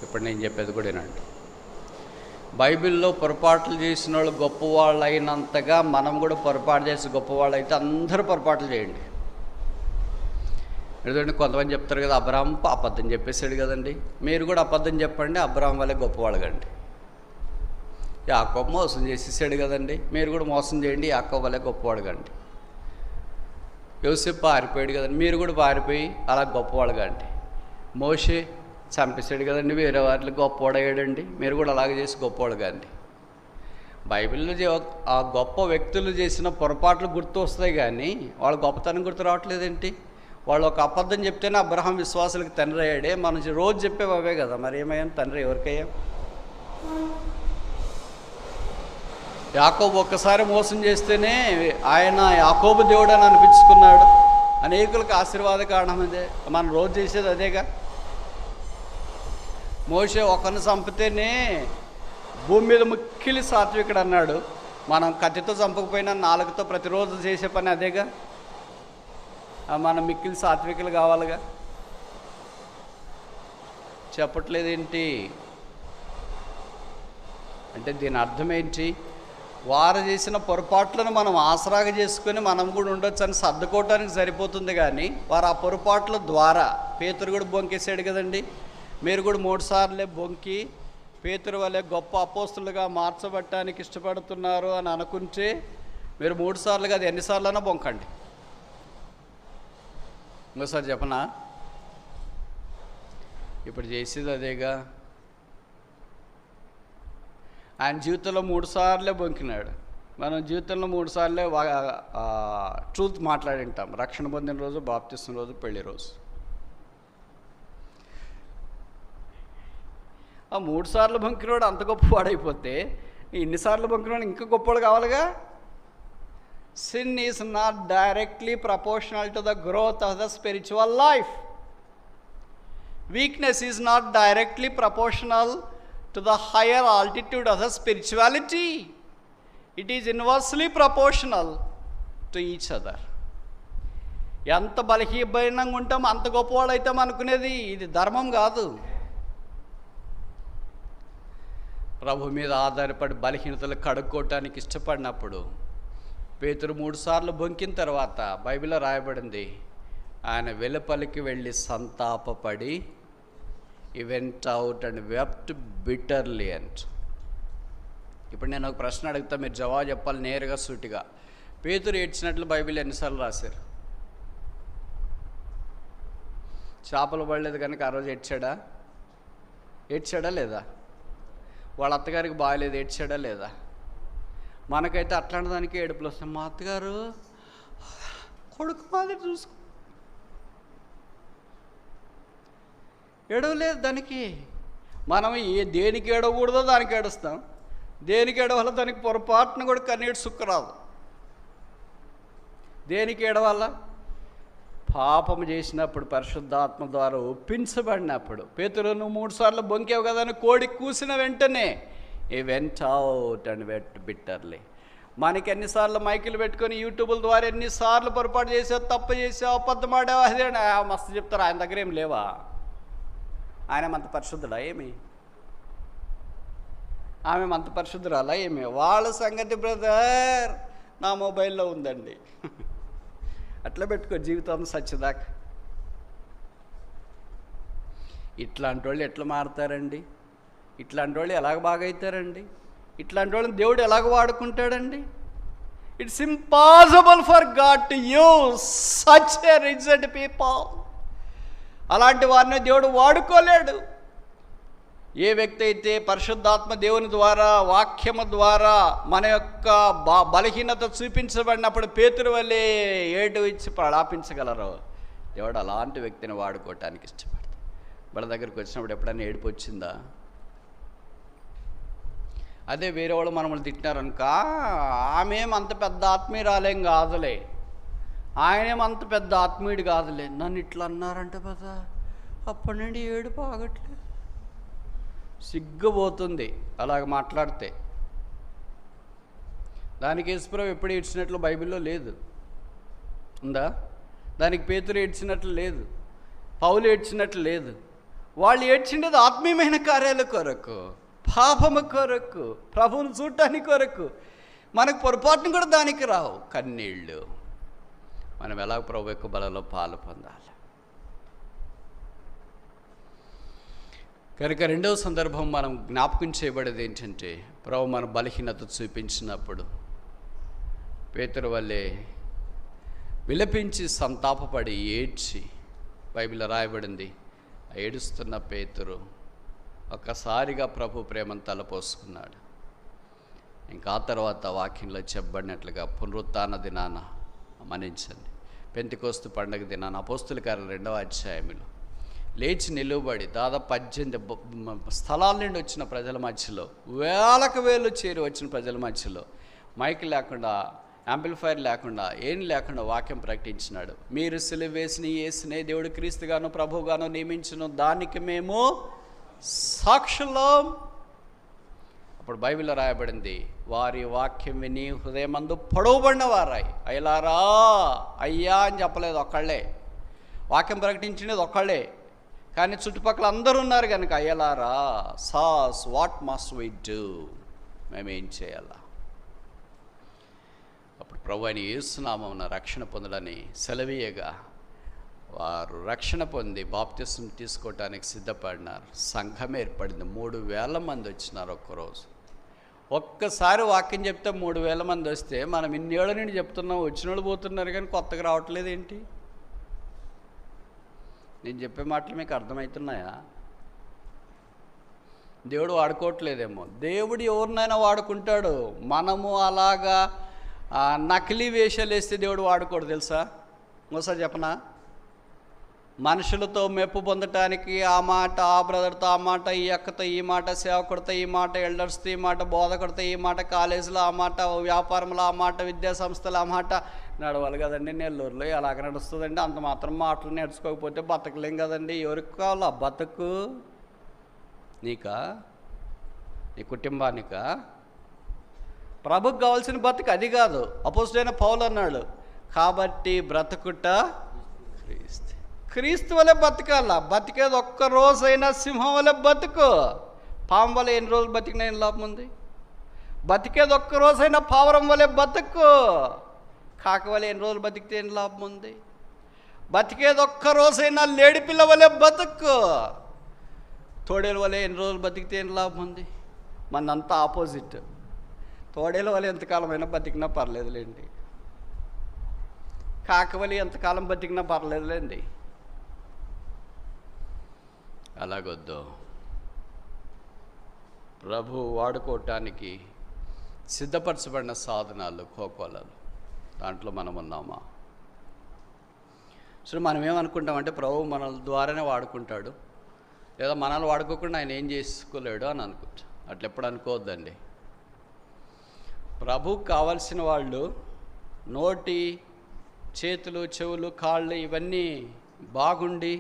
ఇప్పుడు నేను చెప్పేది కూడా వినండి. బైబిల్లో పొరపాట్లు చేసిన వాళ్ళు గొప్పవాళ్ళు అయినంతగా మనం కూడా పొరపాటు చేసి గొప్పవాళ్ళు అయితే అందరూ పొరపాట్లు చేయండి. ఎందుకంటే కొంతమంది చెప్తారు కదా, అబ్రాహం అబద్ధం చెప్పేశాడు కదండి, మీరు కూడా అబద్ధం చెప్పండి, అబ్రాహం వల్లే గొప్పవాళ్ళు కండి. యాకోబు మోసం చేసేసాడు కదండి, మీరు కూడా మోసం చేయండి, యాకోబు వల్లే గొప్పవాడు కండి. యోసేపు పారిపోయాడు కదండి, మీరు కూడా పారిపోయి అలా గొప్పవాళ్ళు కండి. మోషే చంపేశాడు కదండి, వేరే వారిలో గొప్పవాడయ్యాడండి, మీరు కూడా అలాగే చేసి గొప్పవాడు కండి. బైబిల్లో ఆ గొప్ప వ్యక్తులు చేసిన పొరపాట్లు గుర్తు వస్తాయి కానీ వాళ్ళ గొప్పతనం గుర్తు రావట్లేదేంటి? వాళ్ళు ఒక అబద్ధం చెప్తేనే అబ్రహాం విశ్వాసులకు తండ్రి అయ్యాడే. మనం రోజు చెప్పేవి అవే కదా, మరి ఏమయ్యాం? తండ్రి ఎవరికయ్యాం? యాకోబు ఒక్కసారి మోసం చేస్తేనే ఆయన యాకోబు దేవుడు అని అనిపించుకున్నాడు. అనేకులకు ఆశీర్వాద కారణం అదే. మనం రోజు చేసేది అదేగా. మోషే ఒకరిని చంపితేనే భూమి మీద మిక్కిలి సాత్వికుడు అన్నాడు. మనం కత్తితో చంపకపోయినా నాలుగుతో ప్రతిరోజు చేసే పని అదేగా. మనం మిక్కిలి సాత్వికులు కావాలిగా. చెప్పట్లేదేంటి అంటే దీని అర్థం ఏంటి? వారు చేసిన పొరపాట్లను మనం ఆసరాగా చేసుకొని మనం కూడా ఉండొచ్చు అని సర్దుకోవటానికి సరిపోతుంది కానీ వారు ఆ పొరపాట్ల ద్వారా, పేతురు కూడా బొంకేసాడు కదండి, మీరు కూడా 3 సార్లే బొంకి పేతురు వల్లే గొప్ప అపోస్తులుగా మార్చబడటానికి ఇష్టపడుతున్నారు అని అనుకుంటే మీరు 3 సార్లు కాదు, ఎన్నిసార్లైనా బొంకండి. ఇంకోసారి చెప్పనా? ఇప్పుడు చేసేది అదేగా. ఆయన జీవితంలో 3 సార్లే బొంకినాడు. మనం జీవితంలో 3 సార్లే ట్రూత్ మాట్లాడి ఉంటాం. రక్షణ పొందిన రోజు, బాప్తిస్మ రోజు, పెళ్లి రోజు. ఆ 3 సార్లు బొంకినవాడు అంత గొప్పవాడైపోతే ఇన్నిసార్లు బొంకినవాడు ఇంకా గొప్పవాడు కావాలిగా. Sin is not directly proportional to the growth of the spiritual life. Weakness is not directly proportional to the higher altitude of the spirituality. It is inversely proportional. To each other. ఎంత బలహీనంగా ఉంటామో అంత గొప్పవాళ్ళు అయితే అనుకునేది. ఇది ధర్మం కాదు. ప్రభు మీద ఆధారపడి బలహీనతలు కడుక్కోవటానికి ఇష్టపడినప్పుడు పేతురు 3 సార్లు బొంకిన తర్వాత బైబిల్లో రాయబడింది, ఆయన వెలుపలికి వెళ్ళి సంతాపపడి he went out and wept bitterly అంట. ఇప్పుడు నేను ఒక ప్రశ్న అడుగుతా, మీరు జవాబు చెప్పాలి నేరుగా సూటిగా. పేతురు ఏడ్చినట్లు బైబిల్ ఎన్నిసార్లు రాశారు? చేపలు పడలేదు కనుక ఆ రోజు ఏడ్చాడా లేదా? వాళ్ళ అత్తగారికి బాగాలేదు, ఏడ్చాడా లేదా? మనకైతే అట్లాంటి దానికి ఏడుపులు వస్తాయి. మా అత్తగారు కొడుకు మాదిరి చూసుకో, ఏడవలేదు దానికి. మనం దేనికి ఏడవకూడదో దానికి ఏడుస్తాం, దేనికి ఏడవాలో దానికి పొరపాటును కూడా కన్నీటి సుక్కరాదు. దేనికి ఏడవాలా? పాపం చేసినప్పుడు, పరిశుద్ధాత్మ ద్వారా ఒప్పించబడినప్పుడు. పేతురు నువ్వు 3 సార్లు బొంకేవు కదా అని కోడి కూసిన వెంటనే he went out and wept bitterly. మనకి ఎన్నిసార్లు మైకులు పెట్టుకొని యూట్యూబ్ల ద్వారా ఎన్నిసార్లు పొరపాటు చేసావు, తప్పు చేసావు, అబద్ధం ఆడావు, అదే మస్తు చెప్తారు. ఆయన దగ్గర ఏం లేవా? ఆయన మంత పరిశుద్ధుడా ఏమి? ఆమె మంత పరిశుద్ధురాలా ఏమి? వాళ్ళ సంగతి బ్రదర్ నా మొబైల్లో ఉందండి. అట్లా పెట్టుకో జీవితం సచ్చేదాకా. ఇట్లాంటి వాళ్ళు ఎట్లా మారుతారండి? ఇట్లాంటి వాళ్ళు ఎలాగ బాగా అవుతారండి? ఇట్లాంటి వాళ్ళని దేవుడు ఎలాగ వాడుకుంటాడండి? It's impossible for God to use such a rigid people. అలాంటి వారిని దేవుడు వాడుకోలేడు. ఏ వ్యక్తి అయితే పరిశుద్ధాత్మ దేవుని ద్వారా, వాక్యము ద్వారా మన యొక్క బలహీనత చూపించబడినప్పుడు పేతురు వల్లే ఏడు ఇచ్చి ప్రలాపించగలరో దేవుడు అలాంటి వ్యక్తిని వాడుకోవటానికి ఇష్టపడతాడు. వాళ్ళ దగ్గరికి వచ్చినప్పుడు ఎప్పుడైనా ఏడుపు వచ్చిందా? అదే వేరే వాళ్ళు మనల్ని తిట్టినారనుక, ఆమెం అంత పెద్ద ఆత్మీయురాలేం కాదులే, ఆయనేం అంత పెద్ద ఆత్మీయుడు కాదులే, నన్ను ఇట్లా అన్నారంట కదా, అప్పటి నుండి ఏడుపు ఆగట్లేదు. సిగ్గుపోతుంది అలాగ మాట్లాడితే. దానికి యేసుప్రభు ఎప్పుడు ఏడ్చినట్లు బైబిల్లో లేదు. ఉందా? దానికి పేతురు ఏడ్చినట్లు లేదు, పౌలు ఏడ్చినట్లు లేదు. వాళ్ళు ఏడ్చిండేది ఆత్మీయమైన కార్యాల కొరకు, పాపము కొరకు, ప్రభువును చూడటానికి కొరకు. మనకు పొరపాటును కూడా దానికి రావు కన్నీళ్ళు. మనం ఎలా ప్రభు యొక్క బలలో పాలు పొందాలి. కనుక రెండవ సందర్భం మనం జ్ఞాపకం చేయబడేది ఏంటంటే, ప్రభు మన బలహీనత చూపించినప్పుడు పేతురు వల్లే విలపించి సంతాపపడి ఏడ్చి, బైబిల్లో రాయబడింది, ఏడుస్తున్న పేతురు ఒక్కసారిగా ప్రభు ప్రేమను తలపోసుకున్నాడు. ఇంకా తర్వాత వాక్యంలో చెప్పబడినట్లుగా పునరుత్థాన దినాన మన్నించండి, పెంతెకోస్తు పండగ దినాన అపోస్తుల కార్యాలు 2వ అధ్యాయంలో లేచి నిలువబడి దాదాపు 18 స్థలాల నుండి వచ్చిన ప్రజల మధ్యలో, వేలకు వేలు చేరి వచ్చిన ప్రజల మధ్యలో మైక్ లేకుండా, యాంప్లిఫైర్ లేకుండా, ఏం లేకుండా వాక్యం ప్రకటించినాడు. మీరు సిలువ వేసిన యేసునే దేవుడు క్రీస్తుగాను ప్రభువుగాను నియమించును, దానికి మేము సాక్షులం. అప్పుడు బైబిల్లో రాయబడింది, వారి వాక్యం విని హృదయమందు పొడవబడిన వారాయి. అయ్యలారా అయ్యా అని చెప్పలేదు ఒక్కళ్ళే, వాక్యం ప్రకటించినది ఒక్కళ్ళే, కానీ చుట్టుపక్కల అందరూ ఉన్నారు కనుక అయ్యలారా సాస్ వాట్ మస్ట్ వి డూ, మేమేం చేయాలా? అప్పుడు ప్రభు అయిన యేసునామమున రక్షణ పొందడని సెలవీయగా వారు రక్షణ పొంది బాప్తిసం తీసుకోవటానికి సిద్ధపడినారు. సంఘం ఏర్పడింది. 3,000 మంది వచ్చినారు ఒక్కరోజు. ఒక్కసారి వాక్యం చెప్తే 3,000 మంది వస్తే మనం ఇన్నేళ్ళ నుండి చెప్తున్నాం, వచ్చిన వాళ్ళు పోతున్నారు కానీ కొత్తగా రావట్లేదు ఏంటి? నేను చెప్పే మాటలు మీకు అర్థమవుతున్నాయా? దేవుడు వాడుకోవట్లేదేమో. దేవుడు ఎవరినైనా వాడుకుంటాడు. మనము అలాగా నకిలీ వేషాలు వేస్తే దేవుడు వాడుకోడు తెలుసా? ఒకసారి చెప్పనా? మనుషులతో మెప్పు పొందటానికి ఆ మాట, ఆ బ్రదర్తో ఆ మాట, ఈ అక్కతో ఈ మాట, సేవకుడితో ఈ మాట, ఎల్డర్స్తో ఈ మాట, బోధకుడితో ఈ మాట, కాలేజీలో ఆ మాట, వ్యాపారంలో ఆ మాట, విద్యా సంస్థలో ఆ మాట నడవాలి కదండి. నెల్లూరులో ఎలాగ నడుస్తుందండి? అంత మాత్రం మాటలు నేర్చుకోకపోతే బతకలేం కదండి. ఎవరికి కావాలా బతుకు? నీకా? నీ కుటుంబానికా? ప్రభుకు కావాల్సిన బతుకు అది కాదు. అపోస్తలుడైన పౌలు అన్నాడు, కాబట్టి బ్రతుకుట క్రీస్తు. క్రీస్తు వలె బతకాల. బతికేది ఒక్క రోజైనా సింహం వలె బతుకు. పాము వలె ఎన్ని రోజులు బతికినా ఏం లాభం ఉంది? బతికేది ఒక్క రోజైనా పావురం వలె బతుకు. కాకి వలె ఎన్ని రోజులు బతికితే ఏం లాభం ఉంది? బతికేది ఒక్క రోజైనా లేడిపిల్ల వలె బతుకు. తోడేలు వలె ఎన్ని రోజులు బతికితే ఏం లాభం ఉంది? మనంతా ఆపోజిట్. తోడేలు వలె ఎంతకాలమైనా బతికినా పర్లేదులేండి, కాకి వలె ఎంతకాలం బతికినా పర్లేదులేండి. అలాగొద్దు. ప్రభు వాడుకోవటానికి సిద్ధపరచబడిన సాధనాలు, కోకోలాలు, దాంట్లో మనం ఉన్నామా? సో మనం ఏమనుకుంటామంటే ప్రభు మన ద్వారానే వాడుకుంటాడు, లేదా మనల్ని వాడుకోకుండా ఆయన ఏం చేసుకోలేడు అని అనుకుంటా. అట్లా ఎప్పుడు అనుకోవద్దండి. ప్రభుకు కావాల్సిన వాళ్ళు నోటి, చేతులు, చెవులు, కాళ్ళు ఇవన్నీ బాగుండి,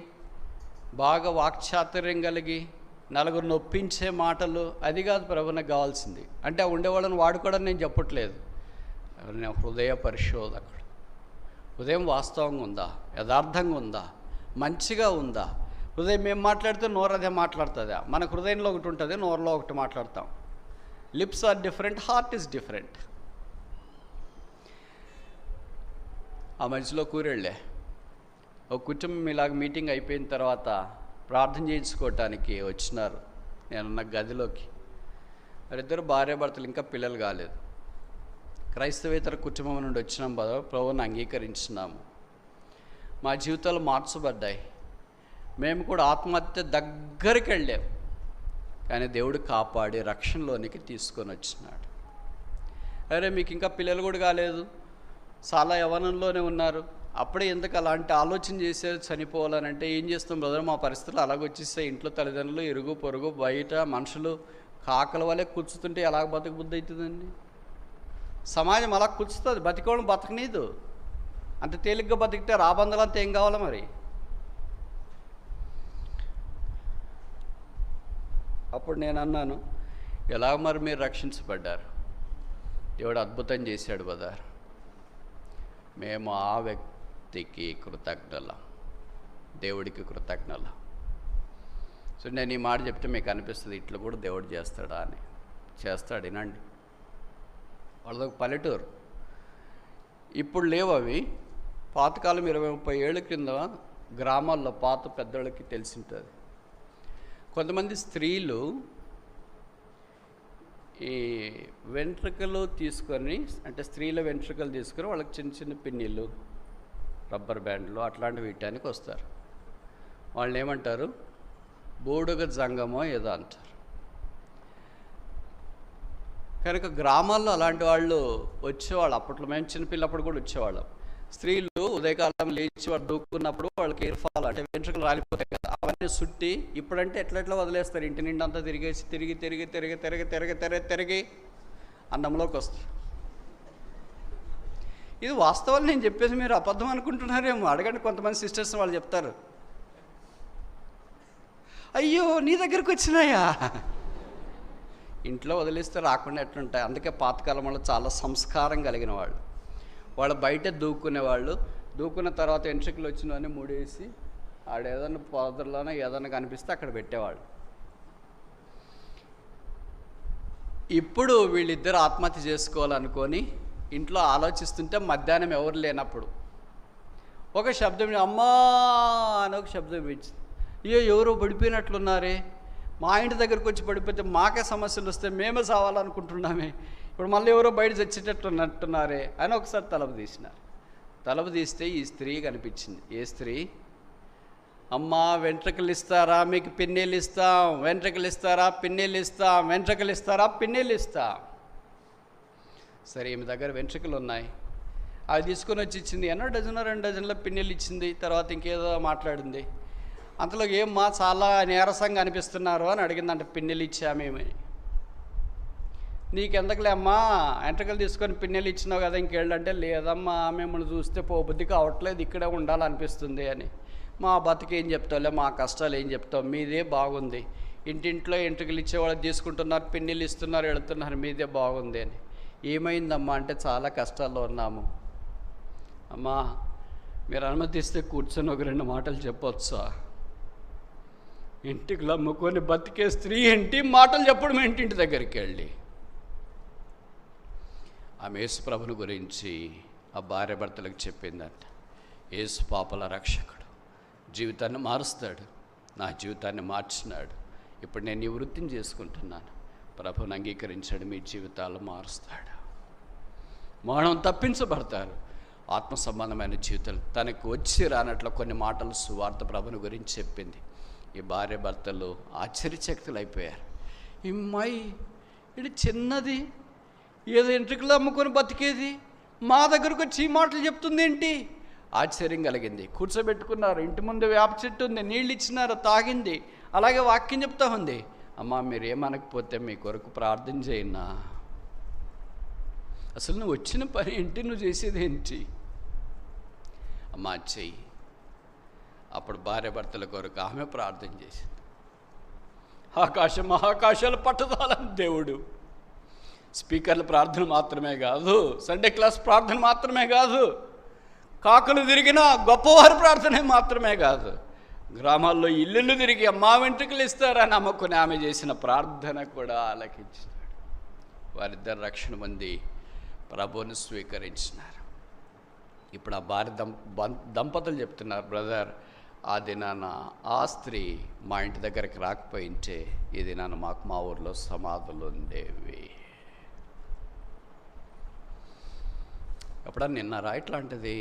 బాగా వాక్చాతుర్యం కలిగి, నలుగురు నొప్పించే మాటలు, అది కాదు ప్రభువునికి కావాల్సింది. అంటే ఉండేవాళ్ళని వాడుకోవడం నేను చెప్పట్లేదు. హృదయ పరిశోధకుడు. హృదయం వాస్తవంగా ఉందా, యథార్థంగా ఉందా, మంచిగా ఉందా? హృదయం ఏం మాట్లాడితే నోరు అదే మాట్లాడుతుందా? మనకు హృదయంలో ఒకటి ఉంటుంది, నోరులో ఒకటి మాట్లాడతాం. Lips are different, heart is different. ఆ మధ్యలో కూరెళ్ళే ఒక కుటుంబం ఇలాగ మీటింగ్ అయిపోయిన తర్వాత ప్రార్థన చేయించుకోవటానికి వచ్చినారు. నేనున్న గదిలోకి వారిద్దరు భార్యాభర్తలు, ఇంకా పిల్లలు కాలేదు. క్రైస్తవేతర కుటుంబం నుండి వచ్చినాం కదా, ప్రభువుని అంగీకరించినాము. మా జీవితాలు మార్చబడ్డాయి. మేము కూడా ఆత్మహత్య దగ్గరికి వెళ్ళాం, కానీ దేవుడు కాపాడి రక్షణలోనికి తీసుకొని వచ్చినాడు. అరే మీకు ఇంకా పిల్లలు కూడా కాలేదు, చాలా యవ్వనంలోనే ఉన్నారు, అప్పుడే ఎందుకు అలాంటి ఆలోచన చేసేది చనిపోవాలనంటే ఏం చేస్తాం బ్రదర్? మా పరిస్థితులు అలాగొచ్చేస్తాయి. ఇంట్లో తల్లిదండ్రులు, ఇరుగు పొరుగు, బయట మనుషులు కాకల వల్లే కూర్చుతుంటే ఎలాగ బతుకు బుద్ధి అవుతుందండి? సమాజం అలా కూర్చుతుంది, బతికోవడం బతకనీదు. అంత తేలిగ్గా బతికితే రాబందులంతా ఏం కావాలా మరి? అప్పుడు నేను అన్నాను, ఎలాగ మరి మీరు రక్షించబడ్డారు? దేవుడు అద్భుతం చేశాడు బ్రదర్. మేము ఆ వ్యక్తికి కృతజ్ఞులం, దేవుడికి కృతజ్ఞులం. సో నేను ఈ మాట చెప్తే మీకు అనిపిస్తుంది ఇట్లా కూడా దేవుడు చేస్తాడా అని. చేస్తాడు, వినండి. వాళ్ళదొక పల్లెటూరు. ఇప్పుడు లేవు అవి. పాతకాలం 20-30 ఏళ్ళ క్రింద గ్రామాల్లో పాత పెద్దోళ్ళకి తెలిసి ఉంటుంది. కొంతమంది స్త్రీలు ఈ వెంట్రుకలు తీసుకొని, అంటే స్త్రీల వెంట్రుకలు తీసుకొని వాళ్ళకి చిన్న చిన్న పిన్నీళ్ళు, రబ్బర్ బ్యాండ్లు అట్లాంటివి ఇవ్వటానికి వస్తారు. వాళ్ళని ఏమంటారు? బూడుగ జంగమో ఏదో అంటారు. కనుక గ్రామాల్లో అలాంటి వాళ్ళు వచ్చేవాళ్ళు. అప్పట్లో మేము చిన్నపిల్లప్పుడు కూడా వచ్చేవాళ్ళం. స్త్రీలు ఉదయకాలం లేచి వాడు దూకున్నప్పుడు వాళ్ళకి ఎయిర్ఫాల్, అంటే వెంట్రుకలు రాలిపోతాయి కదా, అవన్నీ సుట్టి, ఇప్పుడంటే ఎట్లా వదిలేస్తారు, ఇంటి నిండా అంతా తిరిగేసి తిరిగి తిరిగి తిరిగి తిరిగి తిరిగి తిరిగి తిరిగి అన్నంలోకి వస్తారు. ఇది వాస్తవాలు నేను చెప్పేసి మీరు అబద్ధం అనుకుంటున్నారేమో. అడగండి కొంతమంది సిస్టర్స్, వాళ్ళు చెప్తారు, అయ్యో నీ దగ్గరకు వచ్చినాయా. ఇంట్లో వదిలేస్తే రాకుండా ఎట్లుంటాయి. అందుకే పాతకాలం వాళ్ళు చాలా సంస్కారం కలిగిన వాళ్ళు. వాళ్ళు బయట దూకునేవాళ్ళు. దూకున్న తర్వాత వెంట్రుకలు వచ్చినవన్నీ ముడేసి ఆడేదన్నా పొదల్లోనే ఏదన్నా కనిపిస్తే అక్కడ పెట్టేవాళ్ళు. ఇప్పుడు వీళ్ళిద్దరు ఆత్మహత్య చేసుకోవాలనుకొని ఇంట్లో ఆలోచిస్తుంటే మధ్యాహ్నం ఎవరు లేనప్పుడు ఒక శబ్దం, అమ్మా అని ఒక శబ్దం ఇచ్చింది. అయ్యో ఎవరో పడిపోయినట్లున్నారే, మా ఇంటి దగ్గరకు వచ్చి పడిపోతే మాకే సమస్యలు వస్తే మేమే సావాలనుకుంటున్నామే, ఇప్పుడు మళ్ళీ ఎవరో బయట చచ్చేటట్లున్నట్టున్నారే అని ఒకసారి తలుపు తీసినారు. తలుపు తీస్తే ఈ స్త్రీ కనిపించింది. ఏ స్త్రీ? అమ్మా వెంట్రుకలు ఇస్తారా, మీకు పిన్నీళ్ళు ఇస్తాం, వెంట్రుకలు ఇస్తారా, పిన్నీళ్ళు ఇస్తాం, వెంట్రుకలు ఇస్తారా, పిన్నీళ్ళు ఇస్తాం. సరే ఈమె దగ్గర వెంట్రుకలు ఉన్నాయి, అవి తీసుకొని వచ్చి ఇచ్చింది. ఎన్నో డజన్ 2 డజన్ల పిన్నీళ్ళు ఇచ్చింది. తర్వాత ఇంకేదో మాట్లాడింది. అంతలో ఏమ్మా చాలా నీరసంగా అనిపిస్తున్నారు అని అడిగిందంట. పిన్నెలు ఇచ్చామేమని. నీకెందుకులే అమ్మా, వెంట్రుకలు తీసుకొని పిన్నెలు ఇచ్చినావు కదా ఇంకేళ్ళంటే, లేదమ్మా మిమ్మల్ని చూస్తే పోబుద్ధి కావట్లేదు, ఇక్కడే ఉండాలనిపిస్తుంది అని. మా బతుకు ఏం చెప్తావులే, మా కష్టాలు ఏం చెప్తావు, మీదే బాగుంది, ఇంటింట్లో వెంట్రుకలు ఇచ్చేవాళ్ళు తీసుకుంటున్నారు, పిన్నెలు ఇస్తున్నారు, వెళుతున్నారు, మీదే బాగుంది అని. ఏమైందమ్మా అంటే, చాలా కష్టాల్లో ఉన్నాము. అమ్మా మీరు అనుమతిస్తే కూర్చొని ఒక 2 మాటలు చెప్పొచ్చా? ఇంటికి అమ్ముకొని బతికే స్త్రీ ఏంటి మాటలు చెప్పడం ఏంటి? ఇంటి దగ్గరికి వెళ్ళి ఆమె యేసు ప్రభుని గురించి ఆ భార్య భర్తలకు చెప్పిందంట. యేసు పాపల రక్షకుడు, జీవితాన్ని మారుస్తాడు, నా జీవితాన్ని మార్చినాడు, ఇప్పుడు నేను ఈ వృత్తిని చేసుకుంటున్నాను, ప్రభుని అంగీకరించాడు, మీ జీవితాలు మారుస్తాడు. మరణం తప్పించబడతారు, ఆత్మ సంబంధమైన జీవితాలు. తనకు వచ్చి రానట్లు కొన్ని మాటలు సువార్త ప్రభుని గురించి చెప్పింది. ఈ భార్య భర్తలు ఆశ్చర్యచకితులు అయిపోయారు. ఈ అమ్మాయి ఇది చిన్నది, ఏదో ఎంట్రుకలు అమ్ముకొని బతికేది మా దగ్గరకు వచ్చి ఈ మాటలు చెప్తుంది ఏంటి? ఆశ్చర్యం కలిగింది. కూర్చోబెట్టుకున్నారు, ఇంటి ముందు వేప చెట్టు ఉంది, నీళ్ళు ఇచ్చినారు, తాగింది. అలాగే వాక్యం చెప్తా ఉంది. అమ్మా మీరు ఏమనకపోతే మీ కొరకు ప్రార్థన చేయనా? అసలు నువ్వు వచ్చిన పని ఏంటి, నువ్వు చేసేది ఏంటి? అమ్మా చెయ్యి. అప్పుడు భార్య భర్తల కొరకు ఆమె ప్రార్థన చేసింది. ఆకాశం మహాకాశాలు పట్టదాలని దేవుడు స్పీకర్ల ప్రార్థన మాత్రమే కాదు, సండే క్లాస్ ప్రార్థన మాత్రమే కాదు, కాకులు తిరిగిన గొప్పవారి ప్రార్థన మాత్రమే కాదు, గ్రామాల్లో ఇల్లు తిరిగి అమ్మా వెంట్రుకలు ఇస్తారని నమ్ముకుని ఆమె చేసిన ప్రార్థన కూడా ఆలకించినాడు. వారిద్దరు రక్షణ పొంది ప్రభువుని స్వీకరించినారు. ఇప్పుడు ఆ భార్య దంపతులు చెప్తున్నారు, బ్రదర్ ఆ దినాన ఆ స్త్రీ మా ఇంటి దగ్గరికి రాకపోయింటే ఈ దినాన మాకు మా ఊర్లో సమాధులు ఉండేవి. ఎప్పుడన్నా నిన్నారా ఇట్లాంటిది?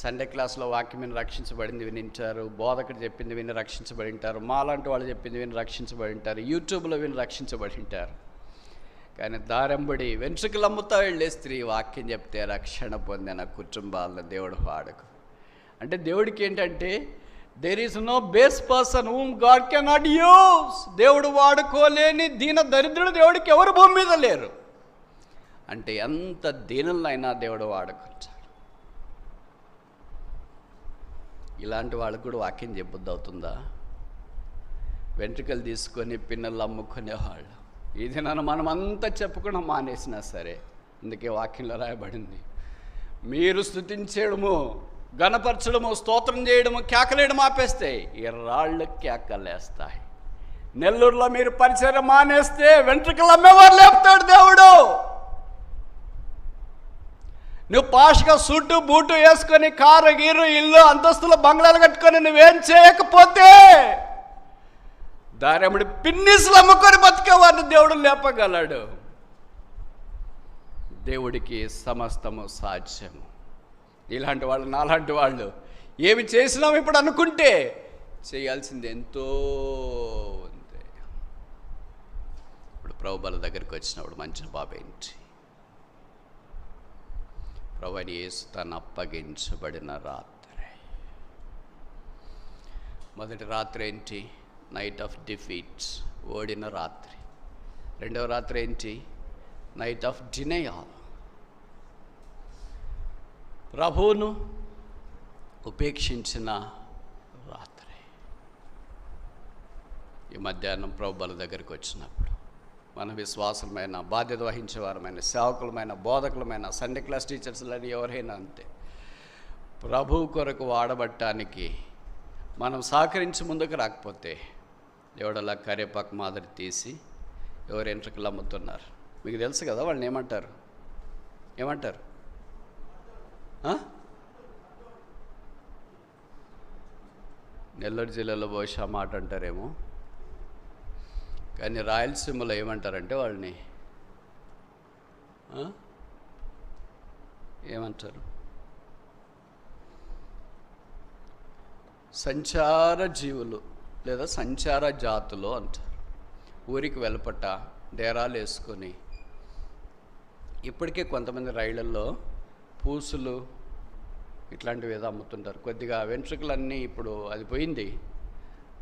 సండే క్లాస్లో వాక్యం విని రక్షించబడింది వినింటారు, బోధకుడు చెప్పింది విని రక్షించబడి ఉంటారు, మాలాంటి వాళ్ళు చెప్పింది విని రక్షించబడి ఉంటారు, యూట్యూబ్లో విని రక్షించబడి ఉంటారు. కానీ దారంబడి వెంట్రుకలు అమ్ముతా వెళ్ళే స్త్రీ వాక్యం చెప్తే రక్షణ పొందిన కుటుంబాలను దేవుడు వాడకు. అంటే దేవుడికి ఏంటంటే there is no base person whom God cannot use. దేవుడు వాడుకోలేని దీన దరిద్రుడు దేవుడికి ఎవరు భూమి మీద లేరు. అంటే ఎంత దీనులైనా దేవుడు వాడుకుంటాడు. ఇలాంటి వాళ్ళకు కూడా వాక్యం చెప్పొద్దు అవుతుందా? వెంట్రుకలు తీసుకొని పిన్నలు అమ్ముకునేవాళ్ళు ఇది నన్ను మనం అంతా చెప్పుకుండా మానేసినా సరే, అందుకే వాక్యంలో రాయబడింది, మీరు స్తుతించడము, గణపరచడము, స్తోత్రం చేయడము, కేకలేయడం ఆపేస్తే ఈ రాళ్ళు కేకలేస్తాయి. నెల్లూరులో మీరు పరిచయం మానేస్తే వెంట్రుకలు అమ్మేవారు లేపుతాడు దేవుడు. నువ్వు పాష్గా సూటు బూటు వేసుకొని కారు గీరు ఇల్లు అంతస్తుల బంగ్లాలు కట్టుకొని నువ్వేం చేయకపోతే దారెముడి పిన్నిసులు అమ్ముకొని బతికేవాడిని దేవుడు లేపగలడు. దేవుడికి సమస్తము సాధ్యము. ఇలాంటి వాళ్ళు నాలాంటి వాళ్ళు ఏమి చేసినాం ఇప్పుడు అనుకుంటే చేయాల్సింది ఎంతో ఉంది. ఇప్పుడు ప్రభువుల దగ్గరికి వచ్చినప్పుడు మంచి బాబేంటి, ప్రభువైన యేసు తను అప్పగించబడిన రాత్రి. మొదటి రాత్రి ఏంటి? నైట్ ఆఫ్ డిఫీట్స్, ఓడిన రాత్రి. రెండవ రాత్రి ఏంటి? నైట్ ఆఫ్ డినయల్, ప్రభువును ఉపేక్షించిన రాత్రి. ఈ మధ్యాహ్నం ప్రభువుల దగ్గరికి వచ్చినప్పుడు మన విశ్వాసమైన, బాధ్యత వహించేవారమైన, సేవకులమైన, బోధకులమైన, సండే క్లాస్ టీచర్స్లని ఎవరైనా అంతే, ప్రభువు కొరకు వాడబట్టడానికి మనం సహకరించి ముందుకు రాకపోతే దేవుడు అలా కరేపాకు మాదిరి తీసి ఎవరు ఎంట్రుకలు అమ్ముతున్నారు. మీకు తెలుసు కదా వాళ్ళని ఏమంటారు? ఏమంటారు? నెల్లూరు జిల్లాలో బహుశా మాట అంటారేమో, కానీ రాయలసీమలో ఏమంటారంటే వాళ్ళని ఏమంటారు? సంచార జీవులు లేదా సంచార జాతులు అంటారు. ఊరికి వెలుపట డేరాలు వేసుకొని, ఇప్పటికే కొంతమంది రైళ్ళల్లో పూసులు ఇట్లాంటివి ఏదో అమ్ముతుంటారు. కొద్దిగా వెంట్రుకలన్నీ ఇప్పుడు అది పోయింది,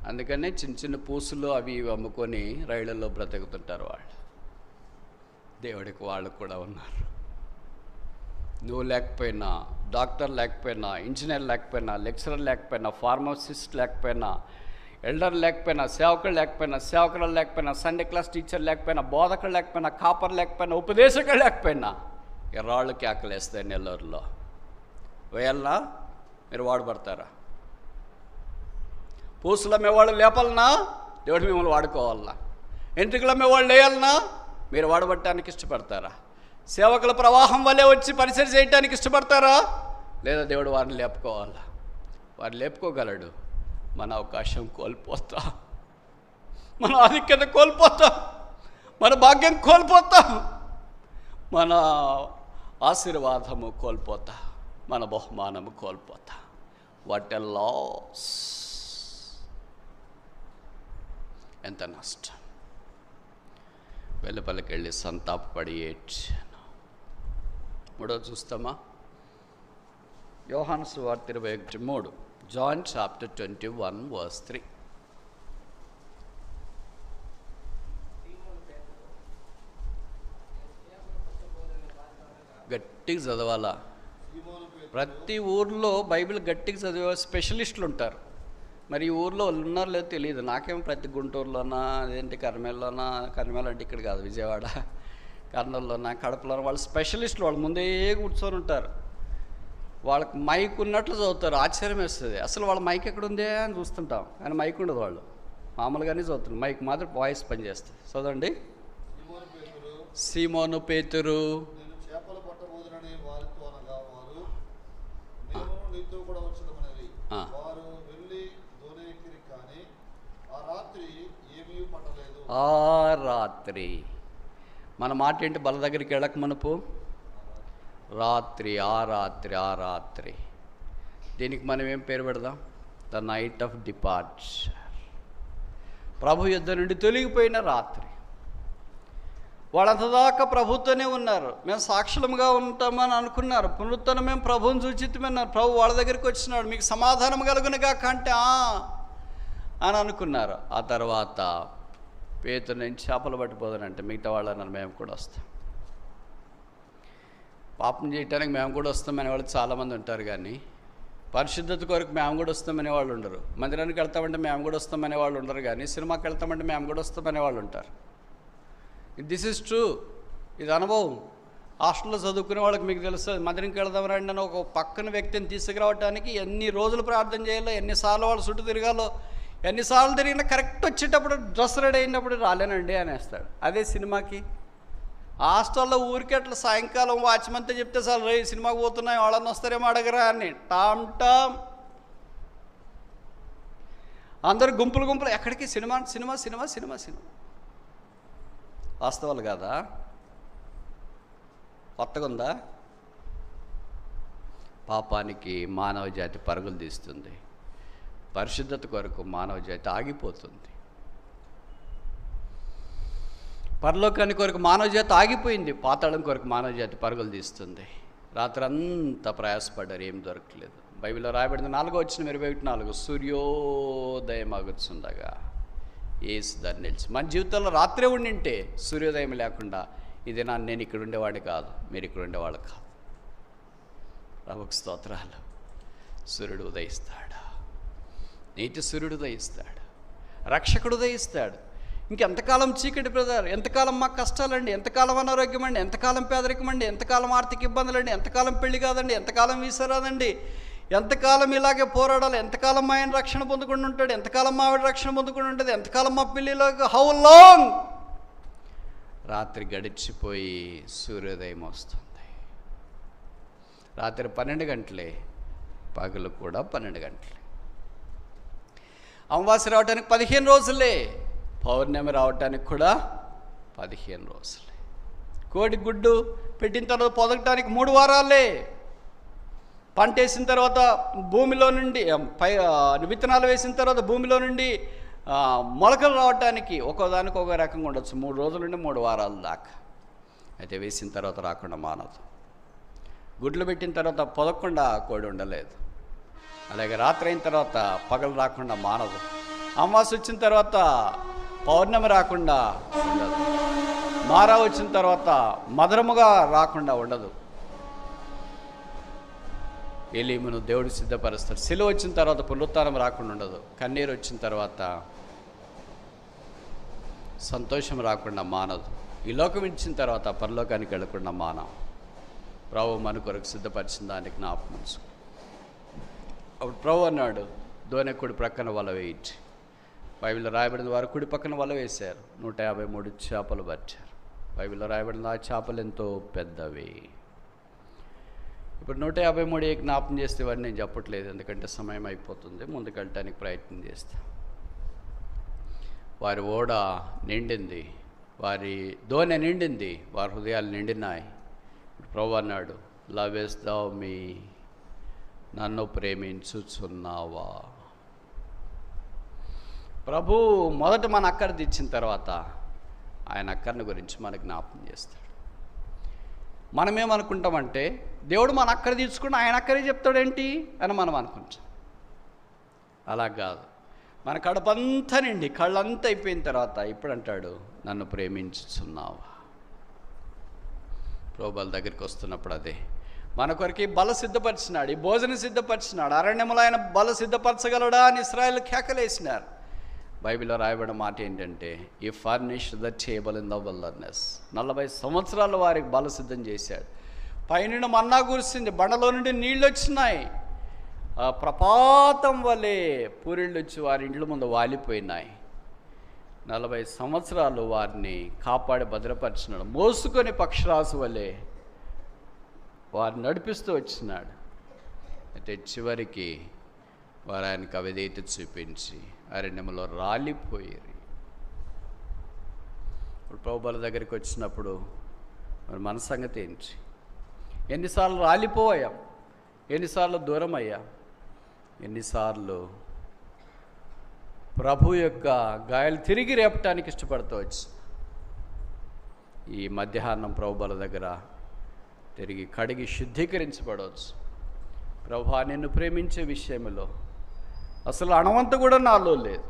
అందుకనే చిన్న చిన్న పూసులు అవి ఇవి అమ్ముకొని రైళ్ళల్లో బ్రతుకుతుంటారు వాళ్ళు. దేవుడికి వాళ్ళు కూడా ఉన్నారు. నువ్వు లేకపోయినా, డాక్టర్ లేకపోయినా, ఇంజనీర్ లేకపోయినా, లెక్చరర్ లేకపోయినా, ఫార్మసిస్ట్ లేకపోయినా, ఎల్డర్ లేకపోయినా, సేవకులు లేకపోయినా, సేవకులు లేకపోయినా, సండే క్లాస్ టీచర్ లేకపోయినా, బోధకులు లేకపోయినా, కాపర్ లేకపోయినా, ఉపదేశకులు లేకపోయినా, ఎర్రాళ్ళు కేకలేస్తాయి నెల్లూరులో. వేయాలనా? మీరు వాడబడతారా? పూసులు అమ్మేవాళ్ళు లేపాలనా? దేవుడు మిమ్మల్ని వాడుకోవాలనా? ఎంట్రుకలు అమ్మేవాళ్ళు వేయాలనా? మీరు వాడబట్టడానికి ఇష్టపడతారా? సేవకుల ప్రవాహం వల్లే వచ్చి పరిచయం చేయడానికి ఇష్టపడతారా? లేదా దేవుడు వారిని లేపుకోవాలా? వారిని లేపుకోగలడు. మన అవకాశం కోల్పోతాం, మన ఆధిక్యత కోల్పోతాం, మన భాగ్యం కోల్పోతాం, మన ఆశీర్వాదము కోల్పోతా, మన బహుమానము కోల్పోతా. What a loss! ఎంత నష్టం! వెలుపలికి వెళ్ళి సంతాపపడి ఏడ్చాను. మూడో చూస్తామా? యోహాను సువార్త 21:3. John chapter 21 verse 3. గట్టిగా చదవాలా? ప్రతి ఊర్లో బైబిల్ గట్టిగా చదివే స్పెషలిస్టులు ఉంటారు. మరి ఈ ఊర్లో వాళ్ళు ఉన్నారో లేదో తెలియదు. నాకేమో ప్రతి గుంటూరులోనా, అదేంటి కర్నూలులోనా, కర్నూలు అంటే ఇక్కడ కాదు, విజయవాడ, కర్నూలులోనా, కడపలోనా, వాళ్ళు స్పెషలిస్టులు. వాళ్ళు ముందే కూర్చొని ఉంటారు. వాళ్ళకి మైక్ ఉన్నట్లు చదువుతారు. ఆశ్చర్యం వేస్తుంది. అసలు వాళ్ళ మైక్ ఎక్కడుందే అని చూస్తుంటాం, కానీ మైక్ ఉండదు. వాళ్ళు మామూలుగానే చదువుతున్నారు. మైక్ మాత్రం వాయిస్ పనిచేస్తుంది. చదవండి. సీమోను పేతురు, ఆ రాత్రి, మన మాట ఏంటి? బల దగ్గరికి వెళ్ళక మనపు రాత్రి, ఆ రాత్రి. దీనికి మనం ఏం పేరు పెడదాం? The night of departure. ప్రభు యుద్ధం నుండి తొలగిపోయిన రాత్రి. వాళ్ళంతదాకా ప్రభుత్వనే ఉన్నారు. మేము సాక్షులముగా ఉంటామని అనుకున్నారు. పునరుత్థానం మేము ప్రభువుని సూచితమన్నారు. ప్రభు వాళ్ళ దగ్గరికి వచ్చినాడు. మీకు సమాధానం కలుగునుగా కంటే అని అనుకున్నారు. ఆ తర్వాత పేతురు నేను చేపలు పట్టిపోదానంటే మిగతా వాళ్ళన్నారు మేము కూడా వస్తాం. పాపం చేయటానికి మేము కూడా వస్తామనే వాళ్ళు చాలామంది ఉంటారు, కానీ పరిశుద్ధత కొరకు మేము కూడా వస్తామనే వాళ్ళు ఉండరు. మందిరానికి వెళ్తామంటే మేము కూడా వస్తామనే వాళ్ళు ఉండరు, కానీ సినిమాకి వెళ్తామంటే మేము కూడా వస్తామనే వాళ్ళు ఉంటారు. This is true. ఇది అనుభవం. హాస్టల్లో చదువుకునే వాళ్ళకి మీకు తెలుస్తుంది. మందిరానికి వెళ్దాం రండి అని ఒక పక్కన వ్యక్తిని తీసుకురావడానికి ఎన్ని రోజులు ప్రార్థన చేయాలో, ఎన్నిసార్లు వాళ్ళు చుట్టూ తిరగాలో, ఎన్నిసార్లు తిరిగినా కరెక్ట్ వచ్చేటప్పుడు డ్రెస్ రెడీ అయినప్పుడు రాలేనండి అనేస్తాడు. అదే సినిమాకి హాస్టల్లో ఊరికి అట్లా సాయంకాలం వాచ్మంతా చెప్తే చాలు, రే సినిమాకి పోతున్నాయి వాళ్ళని వస్తారేమో అడగరా అని. టామ్ అందరు గుంపులు ఎక్కడికి? సినిమా. వాస్తవాలు కాదా? కొత్తగా ఉందా? పాపానికి మానవ జాతి పరుగులు తీస్తుంది. పరిశుద్ధత కొరకు మానవ జాతి ఆగిపోతుంది. పరలోకాని కొరకు మానవ జాతి ఆగిపోయింది. పాతాళం కొరకు మానవ జాతి పరుగులు తీస్తుంది. రాత్రి అంతా ప్రయాసపడ్డారు, ఏం దొరకలేదు. బైబిల్లో రాయబడింది 4:21-24, సూర్యోదయం అగుచుండగా యేసు దాన్ని నిలిచి. మన జీవితంలో రాత్రే ఉండింటే సూర్యోదయం లేకుండా ఇది నేను ఇక్కడ ఉండేవాడిని కాదు, మీరు ఇక్కడ ఉండేవాళ్ళు కాదు. ప్రభుకు స్తోత్రాలు. సూర్యుడు ఉదయిస్తాడు, నీతి సూర్యుడు ఉదయిస్తాడు, రక్షకుడు ఉదయిస్తాడు. ఇంకెంతకాలం చీకటి బ్రదర్? ఎంతకాలం మాకు కష్టాలండి? ఎంతకాలం అనారోగ్యం అండి? ఎంతకాలం పేదరికం అండి? ఎంతకాలం ఆర్థిక ఇబ్బందులండి? ఎంతకాలం పెళ్లి కాదండి? ఎంతకాలం వీసరాదండి? ఎంతకాలం ఇలాగే పోరాడాలి? ఎంతకాలం మా ఆయన రక్షణ పొందుకుండా ఉంటాడు? ఎంతకాలం మా ఆవిడ రక్షణ పొందుకుండా ఉంటుంది? ఎంతకాలం మా పిల్లలకు? How long? రాత్రి గడిచిపోయి సూర్యోదయం వస్తుంది. రాత్రి 12 గంటలే, పగలు కూడా 12 గంటలే. అమావాస్య రావడానికి 15 రోజులే, పౌర్ణమి రావటానికి కూడా 15 రోజులే. కోడి గుడ్డు పెట్టిన తర్వాత పొదగటానికి 3 వారాలే. పంట వేసిన తర్వాత భూమిలో నుండి విత్తనాలు వేసిన తర్వాత భూమిలో నుండి మొలకలు రావటానికి ఒక్కోదానికి ఒక రకంగా ఉండొచ్చు. 3 రోజుల నుండి 3 వారాల దాకా. అయితే వేసిన తర్వాత రాకుండా మానదు. గుడ్లు పెట్టిన తర్వాత పొదగకుండా కోడి ఉండలేదు. అలాగే రాత్రి అయిన తర్వాత పగలు రాకుండా మానదు. అమావాస్య వచ్చిన తర్వాత పౌర్ణమి రాకుండా ఉండదు. మారా వచ్చిన తర్వాత మధురముగా రాకుండా ఉండదు. ఎలీమును దేవుడు సిద్ధపరుస్తాడు. శిలువ వచ్చిన తర్వాత పునరుత్థానం రాకుండా ఉండదు. కన్నీరు వచ్చిన తర్వాత సంతోషం రాకుండా మానదు. ఈ లోకం ఇచ్చిన తర్వాత పరలోకానికి వెళ్ళకుండా మానం. ప్రభు మన కొరకు సిద్ధపరిచిన దానికి జ్ఞాపకం ఉంచుకో. అప్పుడు ప్రభు అన్నాడు, దోనె కుడి ప్రక్కన వల వేయించి. బైబిల్లో రాయబడిన వారు కుడి పక్కన వల వేశారు. 153 చేపలు పట్టారు. బైబిల్లో రాయబడిన ఆ చేపలు ఎంతో పెద్దవి. ఇప్పుడు 153 జ్ఞాపకం చేస్తే వాడిని నేను చెప్పట్లేదు, ఎందుకంటే సమయం అయిపోతుంది. ముందుకెళ్ళటానికి ప్రయత్నం చేస్తాను. వారి ఓడ నిండింది, వారి దోనె నిండింది, వారి హృదయాలు నిండినాయి. ఇప్పుడు ప్రభు అన్నాడు, లవెస్ట్ దౌ మీ, నన్ను ప్రేమించుచున్నావా? ప్రభు మొదట మన అక్కర తెచ్చిన తర్వాత ఆయన అక్కర్ని గురించి మనకు జ్ఞాపకం చేస్తాడు. మనమేమనుకుంటామంటే దేవుడు మన అక్కర తీసుకుని ఆయన అక్కరే చెప్తాడేంటి అని మనం అనుకుంటాం. అలా కాదు. మన కడుపంతా నిండి కళ్ళంతా అయిపోయిన తర్వాత ఇప్పుడు అంటాడు, నన్ను ప్రేమించుచున్నావా? ప్రభువుల దగ్గరికి వస్తున్నప్పుడు అదే మన కొరికి బల సిద్ధపరిచినాడు, ఈ భోజనం సిద్ధపరిచినాడు. అరణ్యములో ఆయన బల సిద్ధపరచగలడా అని ఇశ్రాయేలు కేకలేసినారు. బైబిల్లో రాయబడిన మాట ఏంటంటే, ఈ furnish the table in the wilderness. 40 సంవత్సరాలు వారికి బల సిద్ధం చేశాడు. పైనుండి మన్నా కురిసింది, బండలో నుండి నీళ్ళు వచ్చినాయి, ప్రపాతం వలె పూరిళ్ళు వచ్చి వారి ఇండ్ల ముందు వాలిపోయినాయి. 40 సంవత్సరాలు వారిని కాపాడి భద్రపరిచినాడు. మోసుకొని పక్షరాసు వలె వారిని నడిపిస్తూ వచ్చినాడు. అయితే చివరికి వారు ఆయనకు అవిధేయత చూపించి అరణ్యంలో రాలిపోయారు. ఇప్పుడు ప్రభువుల దగ్గరికి వచ్చినప్పుడు మరి మన సంగతి ఏంటి? ఎన్నిసార్లు రాలిపోయాం, ఎన్నిసార్లు దూరం అయ్యాం, ఎన్నిసార్లు ప్రభు యొక్క గాయాలు తిరిగి రేపటానికి ఇష్టపడుతూ వచ్చి ఈ మధ్యాహ్నం ప్రభువుల దగ్గర తిరిగి కడిగి శుద్ధీకరించబడవచ్చు. ప్రభువా, నిన్ను ప్రేమించే విషయంలో అసలు అణవంత కూడా నాలో లేదు.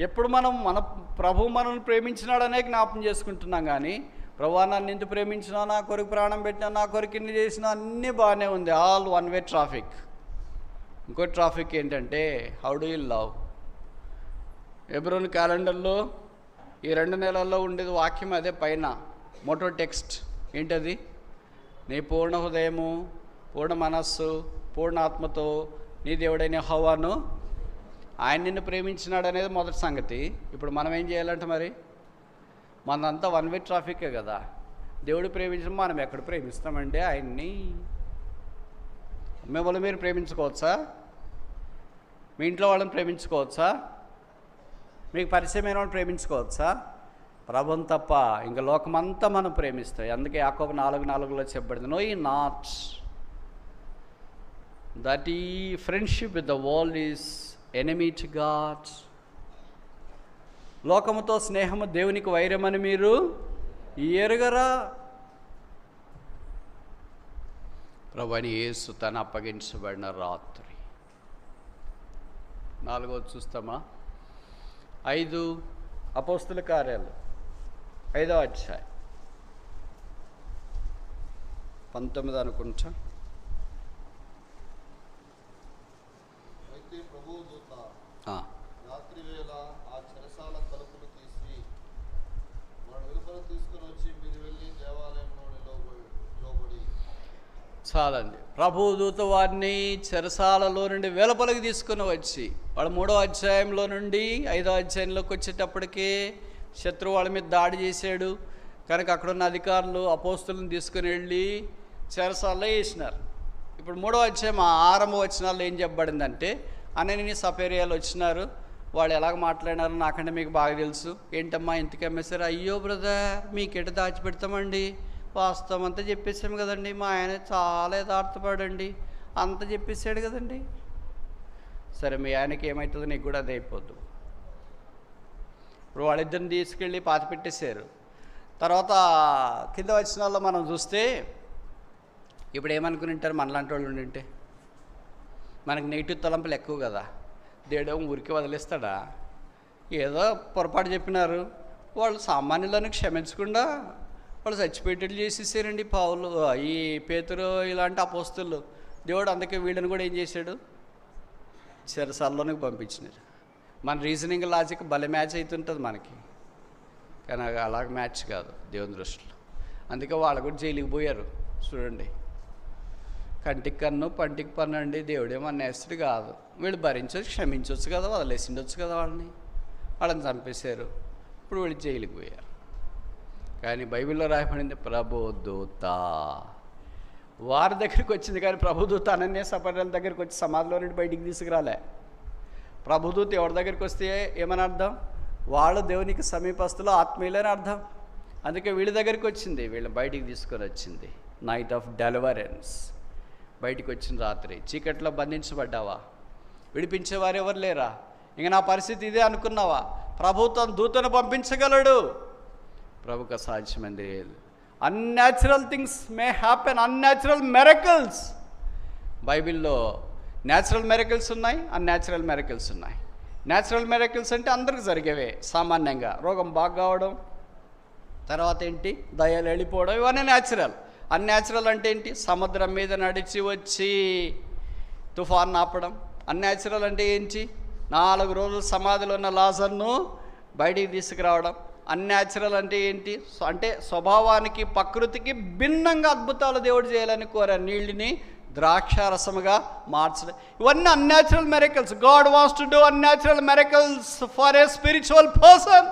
ఎప్పుడు మన ప్రభు మనల్ని ప్రేమించినాడనే జ్ఞాపం చేసుకుంటున్నాం, కానీ ప్రభువా నన్ను ఇంత ప్రేమించినా, నా కొరకు ప్రాణం పెట్టినా, నా కొరకు ఇన్ని చేసినా అన్నీ బాగానే ఉంది. All one way traffic. ఇంకో ట్రాఫిక్ ఏంటంటే, how do you love? Hebron క్యాలెండర్లో ఈ 2 నెలల్లో ఉండేది వాక్యం అదే. పైన మోటో టెక్స్ట్ ఏంటది? నీ పూర్ణ హృదయము, పూర్ణ మనస్సు, పూర్ణ ఆత్మతో నీ దేవుడైన యెహోవాను, ఆయన నిన్ను ప్రేమించినాడు అనేది మొదటి సంగతి. ఇప్పుడు మనం ఏం చేయాలంటే, మరి మనంతా వన్ వే ట్రాఫికే కదా. దేవుడు ప్రేమించడం మనం ఎక్కడ ప్రేమిస్తామండి ఆయన్ని? మిమ్మల్ని మీరు ప్రేమించుకోవచ్చా? మీ ఇంట్లో వాళ్ళని ప్రేమించుకోవచ్చా? మీకు పరిచయమైన వాళ్ళని ప్రేమించుకోవచ్చా? ప్రభుని తప్ప ఇంకా లోకమంతా మనం ప్రేమిస్తాయి. అందుకే యాకోబు 4:4 చెప్పబడింది, నో యీ not that ye friendship with the world is enemy to God. లోకముతో స్నేహము దేవునికి వైరమని మీరు ఎరుగరా? ప్రభువైన యేసు తను అప్పగించబడిన రాత్రి 4వ చూస్తామా? 5 అపోస్తుల కార్యాలు 5వ అధ్యాయం 19 అనుకుంటా. రాత్రి వేళ ఆ చెరసాల తలుపులు తీసి వాడు వెలుపల తీసుకుని వచ్చి, మీరు వెళ్ళి దేవాలయంలో లోబడి. చాలండి. ప్రభు దూత వారిని చెరసాలలో నుండి వెలుపలికి తీసుకుని వచ్చి, వాడు 3వ అధ్యాయంలో నుండి 5వ అధ్యాయంలోకి వచ్చేటప్పటికే శత్రువు వాళ్ళ మీద దాడి చేశాడు కనుక అక్కడున్న అధికారులు అపోస్తులను తీసుకుని వెళ్ళి చెరసాలలో వేసినారు. ఇప్పుడు 3వ అధ్యాయం ఆరంభ వచనాల్లో ఏం చెప్పబడిందంటే, అననీయ సపేరియాలు వచ్చినారు, వాళ్ళు ఎలాగ మాట్లాడినారో నాకంటే మీకు బాగా తెలుసు. ఏంటమ్మా ఇంతకు అమ్మేశారు? అయ్యో బ్రదర్, మీకెట దాచిపెడతామండి, వాస్తవం అంతా చెప్పేసాము కదండి, మా ఆయన చాలా యథార్థపడండి, అంత చెప్పేసాడు కదండి. సరే, మీ ఆయనకి ఏమవుతుందో నీకు కూడా అదే అయిపోద్దు. ఇప్పుడు వాళ్ళిద్దరిని తీసుకెళ్ళి పాతి పెట్టేశారు. తర్వాత కింద వచనాల్లో మనం చూస్తే ఇప్పుడు ఏమనుకుని ఉంటారు మనలాంటి వాళ్ళు ఉండింటే? మనకి నెగిటివ్ తలంపులు ఎక్కువ కదా. దేవుడు ఊరికి వదిలేస్తాడా? ఏదో పొరపాటు చెప్పినారు, వాళ్ళు సామాన్యులను క్షమించకుండా వాళ్ళు చచ్చిపోయేటట్లు చేసేసారండి. పౌలు, ఈ పేతురు ఇలాంటి అపోస్తులు. దేవుడు అందుకే వీళ్ళని కూడా ఏం చేశాడు? చెరసాల్లోనికి పంపించినారు. మన రీజనింగ్ లాజిక్ భలే మ్యాచ్ అవుతుంటుంది మనకి, కానీ అలాగ మ్యాచ్ కాదు దేవుని దృష్టిలో. అందుకే వాళ్ళు కూడా జైలుకి పోయారు. చూడండి, కంటికి కన్ను పంటికి పన్ను అండి. దేవుడేమో అన్యాయస్తుడు కాదు. వీళ్ళు భరించవచ్చు, క్షమించవచ్చు కదా, వదిలేసిండొచ్చు కదా. వాళ్ళని చంపేశారు. ఇప్పుడు వీళ్ళు జైలుకి పోయారు. కానీ బైబిల్లో రాయబడింది ప్రభుదూత వారి దగ్గరికి వచ్చింది. కానీ ప్రభుదూత అనన్య సపర్యల దగ్గరికి వచ్చి సమాధిలో నుండి బయటికి తీసుకురాలే. ప్రభుదూత ఎవరి దగ్గరికి వస్తే ఏమని అర్థం? వాళ్ళు దేవునికి సమీపస్తులు, ఆత్మీయులని అర్థం. అందుకే వీళ్ళ దగ్గరికి వచ్చింది, వీళ్ళని బయటికి తీసుకొని వచ్చింది. Knight of deliverance. బయటికి వచ్చిన రాత్రి. చీకట్లో బంధించబడ్డావా? విడిపించేవారు ఎవరు లేరా? ఇంక నా పరిస్థితి ఇదే అనుకున్నావా? ప్రభుత్వం దూతను పంపించగలడు. ప్రభుకు అసాధ్యమైంది లేదు. Unnatural things may happen, unnatural miracles. బైబిల్లో న్యాచురల్ మెరకల్స్ ఉన్నాయి, అన్యాచురల్ మెరకల్స్ ఉన్నాయి. న్యాచురల్ మెరకల్స్ అంటే అందరికి జరిగేవే. సామాన్యంగా రోగం బాగా కావడం, తర్వాత ఏంటి, దయ్యాలు వెళ్ళిపోవడం, ఇవన్నీ న్యాచురల్. అన్యాచురల్ అంటే ఏంటి? సముద్రం మీద నడిచి వచ్చి తుఫాన్ ఆపడం. అన్యాచురల్ అంటే ఏంటి? 4 రోజులు సమాధిలో ఉన్న లాజర్ను బయటికి తీసుకురావడం. అన్యాచురల్ అంటే ఏంటి? అంటే స్వభావానికి, ప్రకృతికి భిన్నంగా అద్భుతాలు దేవుడు చేయాలని కోరారు. నీళ్ళని ద్రాక్షారసముగా మార్చడం, ఇవన్నీ unnatural miracles. God wants to do unnatural miracles for a spiritual person,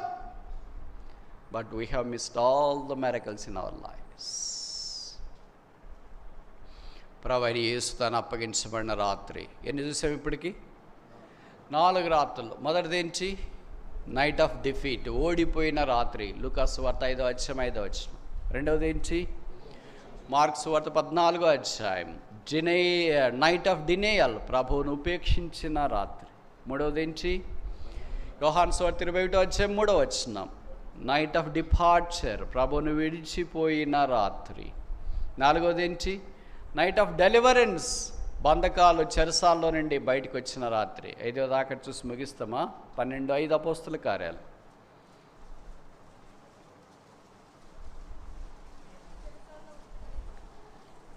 but we have missed all the miracles in our lives. ప్రభువైన యేసు తాను అప్పగించబడిన రాత్రి ఎన్ని చూసాం ఇప్పటికీ? 4 రాత్రులు. మొదటిదేంటి? నైట్ ఆఫ్ డిఫీట్, ఓడిపోయిన రాత్రి. లూకాసు వార్త 5వ అధ్యాయం 5వ వచనం. రెండవది ఏంటి? మార్క్స్ వార్త 14వ అధ్యాయం నైట్ ఆఫ్ డినేయల్, ప్రభువును ఉపేక్షించిన రాత్రి. మూడవది ఏంటి? యోహాను సువార్త 21వ అధ్యాయం 3వ వచనం. నైట్ ఆఫ్ డిపార్చర్, ప్రభువును విడిచిపోయిన రాత్రి. నాలుగవది ఏంటి? నైట్ ఆఫ్ డెలివరెన్స్, బంధకాలు చెరసాల్లో నుండి బయటకు వచ్చిన రాత్రి. 5వ దాకా చూసి ముగిస్తామా? 12 అపోస్తుల కార్యాలు.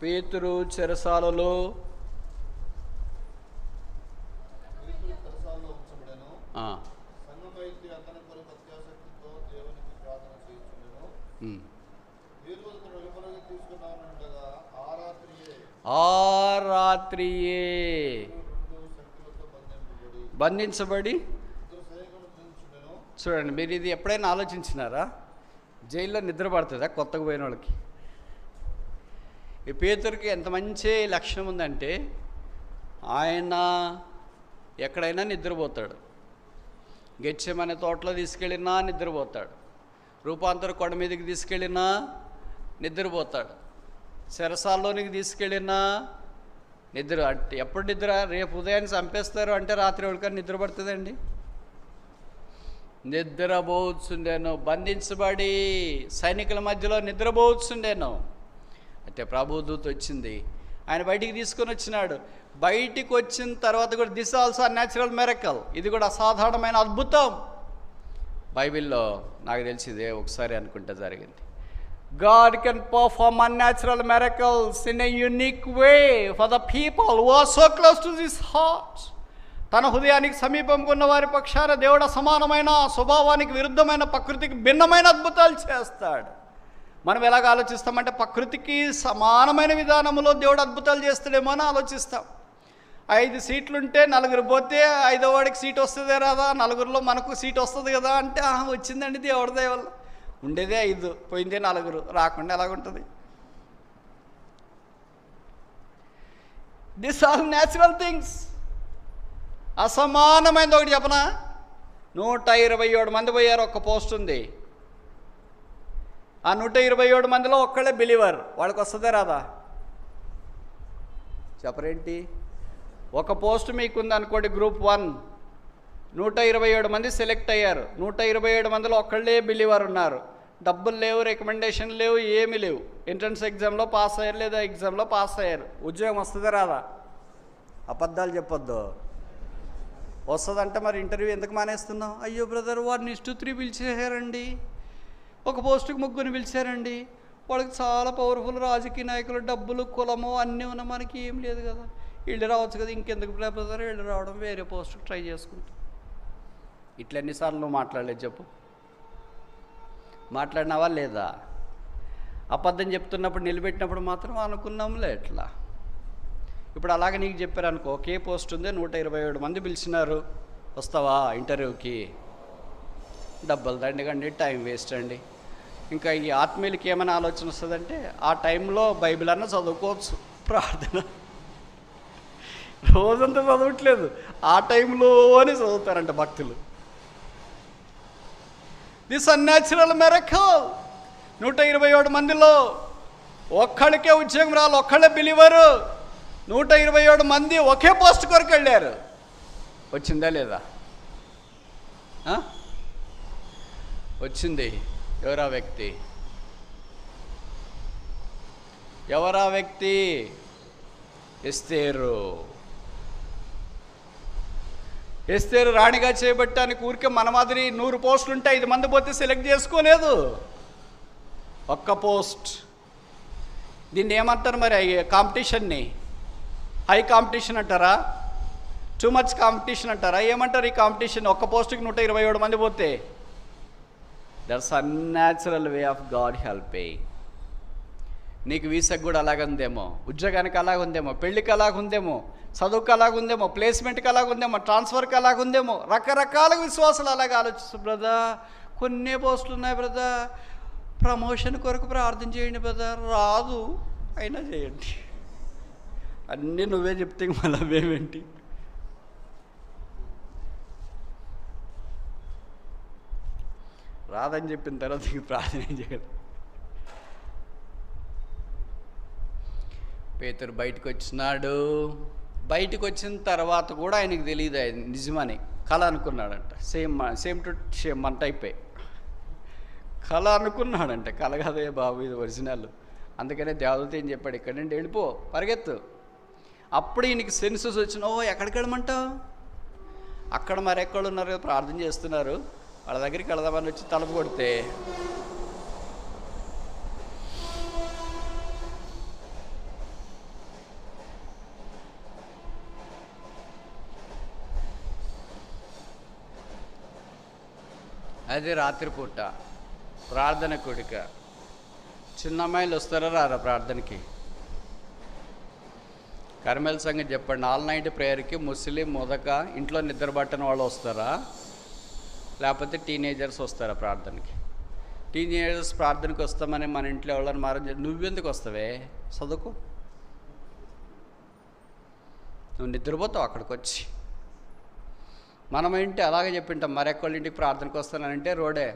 పేతురు చెరసాలలో ఆ రాత్రియే బంధించబడి. చూడండి, మీరు ఇది ఎప్పుడైనా ఆలోచించినారా? జైల్లో నిద్ర పడుతుందా కొత్తగా పోయిన వాళ్ళకి? ఈ పేతురుకి ఎంత మంచి లక్షణం ఉందంటే, ఆయన ఎక్కడైనా నిద్రపోతాడు. గెత్సేమనే తోటలో తీసుకెళ్ళినా నిద్రపోతాడు, రూపాంతర కొండ మీదకి తీసుకెళ్ళినా నిద్రపోతాడు, చెరసాల్లోనికి తీసుకెళ్ళినా నిద్ర. అంటే ఎప్పుడు నిద్ర? రేపు ఉదయాన్ని చంపేస్తారు అంటే రాత్రి ఎవరికైనా నిద్ర పడుతుందండి? నిద్రపోవచ్చుండేను. బంధించబడి సైనికుల మధ్యలో నిద్రపోవచ్చుండేను. అయితే ప్రభుదూత వచ్చింది, ఆయన బయటికి తీసుకొని వచ్చినాడు. బయటికి వచ్చిన తర్వాత కూడా దిస్ ఆల్సో అన్యాచురల్ మెరకల్, ఇది కూడా అసాధారణమైన అద్భుతం. బైబిల్లో నాకు తెలిసిందే ఒకసారి అనుకుంటే జరిగింది. God can perform unnatural miracles in a unique way for the people who are so close to his heart. తన హృదయానికి సమీపంగా ఉన్న వారి పక్షాన దేవుడు సమానమైన, స్వభావానికి విరుద్ధమైన, ప్రకృతికి భిన్నమైన అద్భుతాలు చేస్తాడు. మనం ఎలాగ ఆలోచిస్తామంటే, ప్రకృతికి సమానమైన విధానంలో దేవుడు అద్భుతాలు చేస్తాడేమో అని ఆలోచిస్తాం. 5 సీట్లుంటే 4 పోతే 5వ వాడికి సీట్ వస్తుందే రాదా, 4లో మనకు సీట్ వస్తుంది కదా అంటే, వచ్చిందండి దేవుడి దయ వల్ల. ఉండేదే 5, పోయిందే 4, రాకుండా ఎలాగుంటుంది? This are natural things. అసమానమైనది ఒకటి చెప్పనా? 127 మంది పోయారు, ఒక్క పోస్ట్ ఉంది. ఆ 127 మందిలో ఒక్కళ్ళే బిలీవర్. వాళ్ళకి వస్తుందే రాదా? చెప్పరేంటి? ఒక పోస్ట్ మీకుంది అనుకోండి, గ్రూప్ 1, 127 మంది సెలెక్ట్ అయ్యారు. 127 మందిలో ఒక్కళ్ళే బిలీవర్ ఉన్నారు. డబ్బులు లేవు, రికమెండేషన్ లేవు, ఏమీ లేవు. ఎంట్రన్స్ ఎగ్జామ్లో పాస్ అయ్యారు, లేదా ఎగ్జామ్లో పాస్ అయ్యారు. ఉద్యోగం వస్తుందా రాదా? అబద్ధాలు చెప్పొద్దు. వస్తుందంటే మరి ఇంటర్వ్యూ ఎందుకు మానేస్తున్నావు? అయ్యో బ్రదర్, వాడిని 1-3 పిలిచేశారండి, ఒక పోస్టుకి 3 పిలిచారండి, వాళ్ళకి చాలా పవర్ఫుల్ రాజకీయ నాయకులు, డబ్బులు, కులము అన్నీ ఉన్న మనకి ఏం లేదు కదా, వీళ్ళు రావచ్చు కదా, ఇంకెందుకు బ్రదర్ వీళ్ళు రావడం, వేరే పోస్టుకి ట్రై చేసుకుంటాం. ఇట్లా ఎన్నిసార్లు నువ్వు మాట్లాడలేదు చెప్పు? మాట్లాడినావా లేదా? అబద్ధం చెప్తున్నప్పుడు నిలబెట్టినప్పుడు మాత్రం అనుకున్నాంలే ఎట్లా. ఇప్పుడు అలాగే నీకు చెప్పారు అనుకో, ఒకే పోస్ట్ ఉంది, 127 మంది పిలిచినారు, వస్తావా ఇంటర్వ్యూకి? డబ్బులు దండగండి, టైం వేస్ట్ అండి. ఇంకా ఈ ఆత్మీయులకి ఏమైనా ఆలోచన వస్తుందంటే ఆ టైంలో బైబిల్ అన్న చదువుకోవచ్చు, ప్రార్థన రోజంతా చదవట్లేదు, ఆ టైంలోనే చదువుతారంట భక్తులు. This unnatural miracle. 127 మందిలో ఒక్కడికే ఉద్యోగం రాలి, ఒక్కళ్ళే బిలీవరు. 127 మంది ఒకే పోస్ట్ కొరకు వెళ్ళారు. వచ్చిందా లేదా? వచ్చింది. ఎవరా వ్యక్తి? ఎవరా వ్యక్తి? ఎస్తేరు. ఎస్తేరు రాణిగా చేయబట్టానికి ఊరికే మన మాదిరి 100 పోస్టులు ఉంటే 5 మంది పోతే సెలెక్ట్ చేసుకోలేదు, ఒక్క పోస్ట్. దీన్ని ఏమంటారు మరి? కాంపిటీషన్ని హై కాంపిటీషన్ అంటారా? టూ మచ్ కాంపిటీషన్ అంటారా? ఏమంటారు ఈ కాంపిటీషన్? ఒక్క పోస్టుకి 127 మంది పోతే. That's unnatural way of God helping. నీకు వీసాకు కూడా అలాగుందేమో, ఉద్యోగానికి అలాగుందేమో, పెళ్ళికి అలాగుందేమో, చదువుకు అలాగుందేమో, ప్లేస్మెంట్కి అలాగుందేమో, ట్రాన్స్ఫర్కి అలాగుందేమో, రకరకాల విశ్వాసాలు అలాగే ఆలోచిస్తారు. బ్రదర్ కొన్ని పోస్టులు ఉన్నాయి బ్రదర్, ప్రమోషన్ కొరకు ప్రార్థన చేయండి బ్రదర్. రాదు, అయినా చేయండి. అన్నీ నువ్వే చెప్తే మళ్ళీ మేమేంటి? రాదని చెప్పిన తర్వాత ఇంక ప్రార్థన చేయదు. పేతురు బయటకు వచ్చినాడు. బయటకు వచ్చిన తర్వాత కూడా ఆయనకు తెలియదు ఆయన నిజమని, కళ అనుకున్నాడంట. సేమ్ టు సేమ్ మన టైపే కళ అనుకున్నాడంట. కళ కదే బాబు, ఇది ఒరిజినల్. అందుకనే దేవదూత ఏం చెప్పాడు, ఇక్కడ నుండి వెళ్ళిపో, పరిగెత్తు. అప్పుడు ఈయనకి సెన్సెస్ వచ్చిన, ఓ ఎక్కడికి వెళ్ళమంటావు? అక్కడ మరెక్కడున్నారు, ప్రార్థన చేస్తున్నారు, వాళ్ళ దగ్గరికి వెళదామని వచ్చి తలుపు కొడితే అది రాత్రిపూట ప్రార్థన కొడుక. చిన్న అమ్మాయిలు వస్తారా రారా ప్రార్థనకి? కర్మేల సంగతి చెప్పండి. ఆల్ నైట్ ప్రేయర్కి ముస్లిం మొదక ఇంట్లో నిద్రపట్టని వాళ్ళు వస్తారా, లేకపోతే టీనేజర్స్ వస్తారా ప్రార్థనకి? టీనేజర్స్ ప్రార్థనకి వస్తామని మన ఇంట్లో వాళ్ళని మారం. నువ్వెందుకు వస్తావే? చదువుకో. నువ్వు నిద్రపోతావు అక్కడికి వచ్చి. మనం ఏంటి అలాగే చెప్పింటాం, మరెక్కళ్ళ ఇంటికి ప్రార్థనకు వస్తానంటే రోడే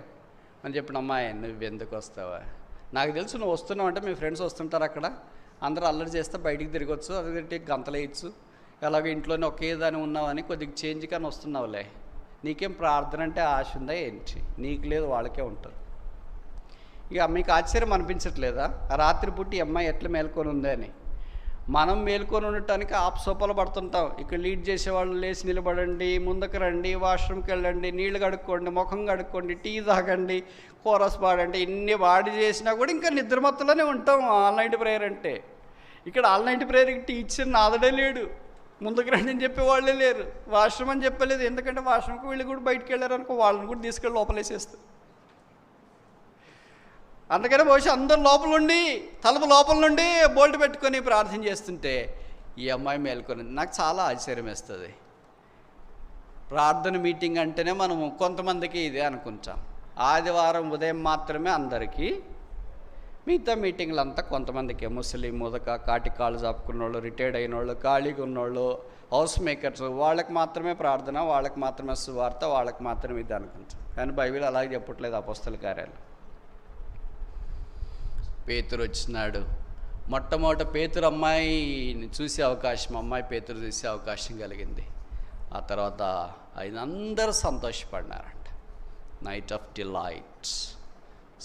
అని చెప్పిన, అమ్మాయి నువ్వెందుకు వస్తావా? నాకు తెలుసు నువ్వు వస్తున్నావు అంటే మీ ఫ్రెండ్స్ వస్తుంటారు, అక్కడ అందరూ అల్లరి చేస్తే బయటికి తిరగచ్చు, అదే గంతలు వేయచ్చు, అలాగే ఇంట్లోనే ఒకే దాని ఉన్నావని కొద్దిగా చేంజ్ కానీ వస్తున్నావులే. నీకేం ప్రార్థన అంటే ఆశ ఉందా ఏంటి? నీకు లేదు, వాళ్ళకే ఉంటారు. ఇక మీకు ఆశ్చర్యం అనిపించట్లేదా రాత్రి పుట్టి అమ్మాయి ఎట్లా మేల్కొని ఉంది అని? మనం మేల్కొని ఉండటానికి ఆప్సోపాలు పడుతుంటాం. ఇక్కడ లీడ్ చేసేవాళ్ళు లేచి నిలబడండి, ముందుకు రండి, వాష్రూమ్కి వెళ్ళండి, నీళ్లు కడుక్కోండి, ముఖం కడుక్కోండి, టీ తాగండి, కోరస్ పాడండి, ఇన్ని వాడి చేసినా కూడా ఇంకా నిద్రమత్తులోనే ఉంటాం ఆల్ నైట్ ప్రేయర్ అంటే. ఇక్కడ ఆల్ నైట్ ప్రేయర్కి టీచర్ నాదడే లేడు, ముందుకు రండి అని చెప్పేవాళ్ళే లేరు, వాష్రూమ్ అని చెప్పలేదు. ఎందుకంటే వాష్రూమ్కి వీళ్ళు కూడా బయటికి వెళ్ళారు అనుకో, వాళ్ళని కూడా తీసుకెళ్ళి లోపలేసేస్తారు. అందుకనే బహుశా అందరు లోపల ఉండి తలుపు లోపల నుండి బోల్ట్ పెట్టుకొని ప్రార్థన చేస్తుంటే ఈ అమ్మాయి మేల్కొని. నాకు చాలా ఆశ్చర్యం వేస్తుంది. ప్రార్థన మీటింగ్ అంటేనే మనము కొంతమందికి ఇదే అనుకుంటాం, ఆదివారం ఉదయం మాత్రమే అందరికీ, మిగతా మీటింగ్లు అంతా కొంతమందికి. ముస్లిం ముదక కాటి కాళ్ళు చాపుకున్న వాళ్ళు, రిటైర్డ్ అయిన వాళ్ళు, ఖాళీగా ఉన్నోళ్ళు, హౌస్ మేకర్స్, వాళ్ళకి మాత్రమే ప్రార్థన, వాళ్ళకి మాత్రమే సువార్త, వాళ్ళకి మాత్రమే ఇది అనుకుంటాం. కానీ బైబిల్ అలాగే చెప్పట్లేదు. అపోస్తల కార్యాలు పేతురు వచ్చినాడు. మొట్టమొదట పేతురు అమ్మాయిని చూసే అవకాశం, అమ్మాయి పేతురు చూసే అవకాశం కలిగింది. ఆ తర్వాత ఆయన అందరూ సంతోషపడినారంట. నైట్ ఆఫ్ డిలైట్స్,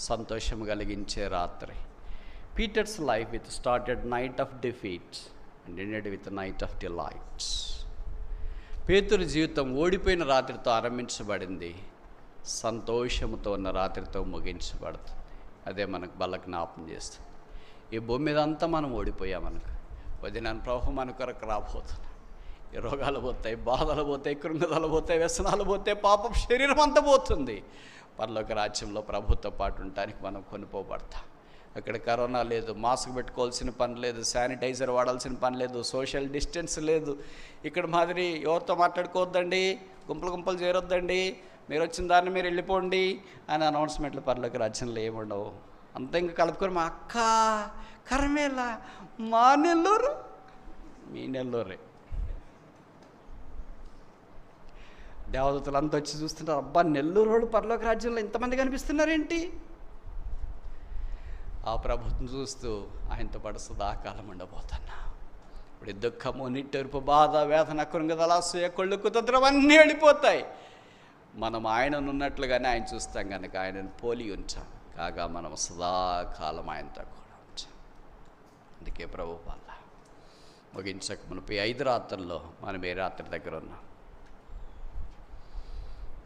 సంతోషం కలిగించే రాత్రి. Peter's life with started night of defeats and ended with night of delights. Pethuru జీవితం ఓడిపోయిన రాత్రితో ఆరంభించబడింది, సంతోషంతో ఉన్న రాత్రితో ముగించబడుతుంది. అదే మనకు బల జ్ఞాపం చేస్తుంది. ఈ భూమి మీద అంతా మనం ఓడిపోయామనుకో, వదిన ప్రభు మన కొరకు రాబోతున్నాడు. ఈ రోగాలు పోతాయి, బాధలు పోతాయి, కృంగదలు పోతాయి, వ్యసనాలు పోతాయి, పాపం శరీరం అంతా పోతుంది. పరలోక రాజ్యంలో ప్రభుతో పాటు ఉండటానికి మనం కొనుక్కోబడతాం. అక్కడ కరోనా లేదు, మాస్క్ పెట్టుకోవాల్సిన పని లేదు, శానిటైజర్ వాడాల్సిన పని లేదు, సోషల్ డిస్టెన్స్ లేదు. ఇక్కడ మాదిరి ఎవరితో మాట్లాడుకోవద్దండి, గుంపులు చేరొద్దండి, మీరు వచ్చిన దాన్ని మీరు వెళ్ళిపోండి అని అనౌన్స్మెంట్లు పర్లోకి రాజ్యంలో ఏముండవు. అంతా ఇంకా కలుపుకొని మా అక్క కరమేళ మా నెల్లూరు మీ నెల్లూరే. దేవదూతలు అంతా వచ్చి చూస్తుంటారు, అబ్బా నెల్లూరు వాడు పరలోక రాజ్యంలో ఇంతమంది కనిపిస్తున్నారేంటి. ఆ ప్రభుత్వం చూస్తూ ఆయనతో పాటు సదాకాలం ఉండబోతున్నా. ఇప్పుడు దుఃఖము, నిట్టూర్పు, బాధ, వేదన, కృంగదల, అసూయ, కుళ్ళు, కుతంత్రం అన్నీ వెళ్ళిపోతాయి. మనం ఆయనను ఉన్నట్లుగానే ఆయన చూస్తాం కనుక ఆయనను పోలి ఉంటాం. కాగా మనం సదాకాలం ఆయనతో కూడా ఉంటాం. అందుకే ప్రభు వల్ల ముగించక మునిపి 5 రాత్రుల్లో మనం ఏ రాత్రి దగ్గర ఉన్నాం?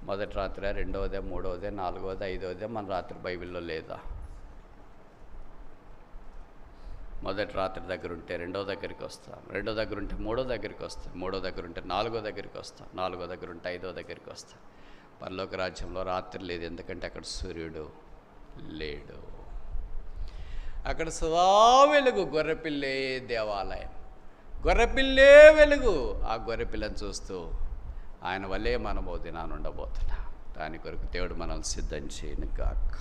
మొదటి రాత్రి, రెండవదే, మూడవదే, నాలుగవదే, ఐదవదే మన రాత్రి బైబిల్లో లేదా? మొదటి రాత్రి దగ్గర ఉంటే రెండో దగ్గరికి వస్తాం, రెండో దగ్గర ఉంటే మూడో దగ్గరికి వస్తాం, మూడో దగ్గర ఉంటే నాలుగో దగ్గరికి వస్తాం, నాలుగో దగ్గర ఉంటే ఐదో దగ్గరికి వస్తాం. పరలోక రాజ్యంలో రాత్రి లేదు, ఎందుకంటే అక్కడ సూర్యుడు లేడు. అక్కడ సదా వెలుగు, గొర్రెపిల్లే దేవాలయం, గొర్రెపిల్లే వెలుగు. ఆ గొర్రెపిల్లని చూస్తూ ఆయన వల్లే మనము దినాన్ని ఉండబోతున్నాం. దాని కొరకు దేవుడు మనల్ని సిద్ధం చేయను గాక.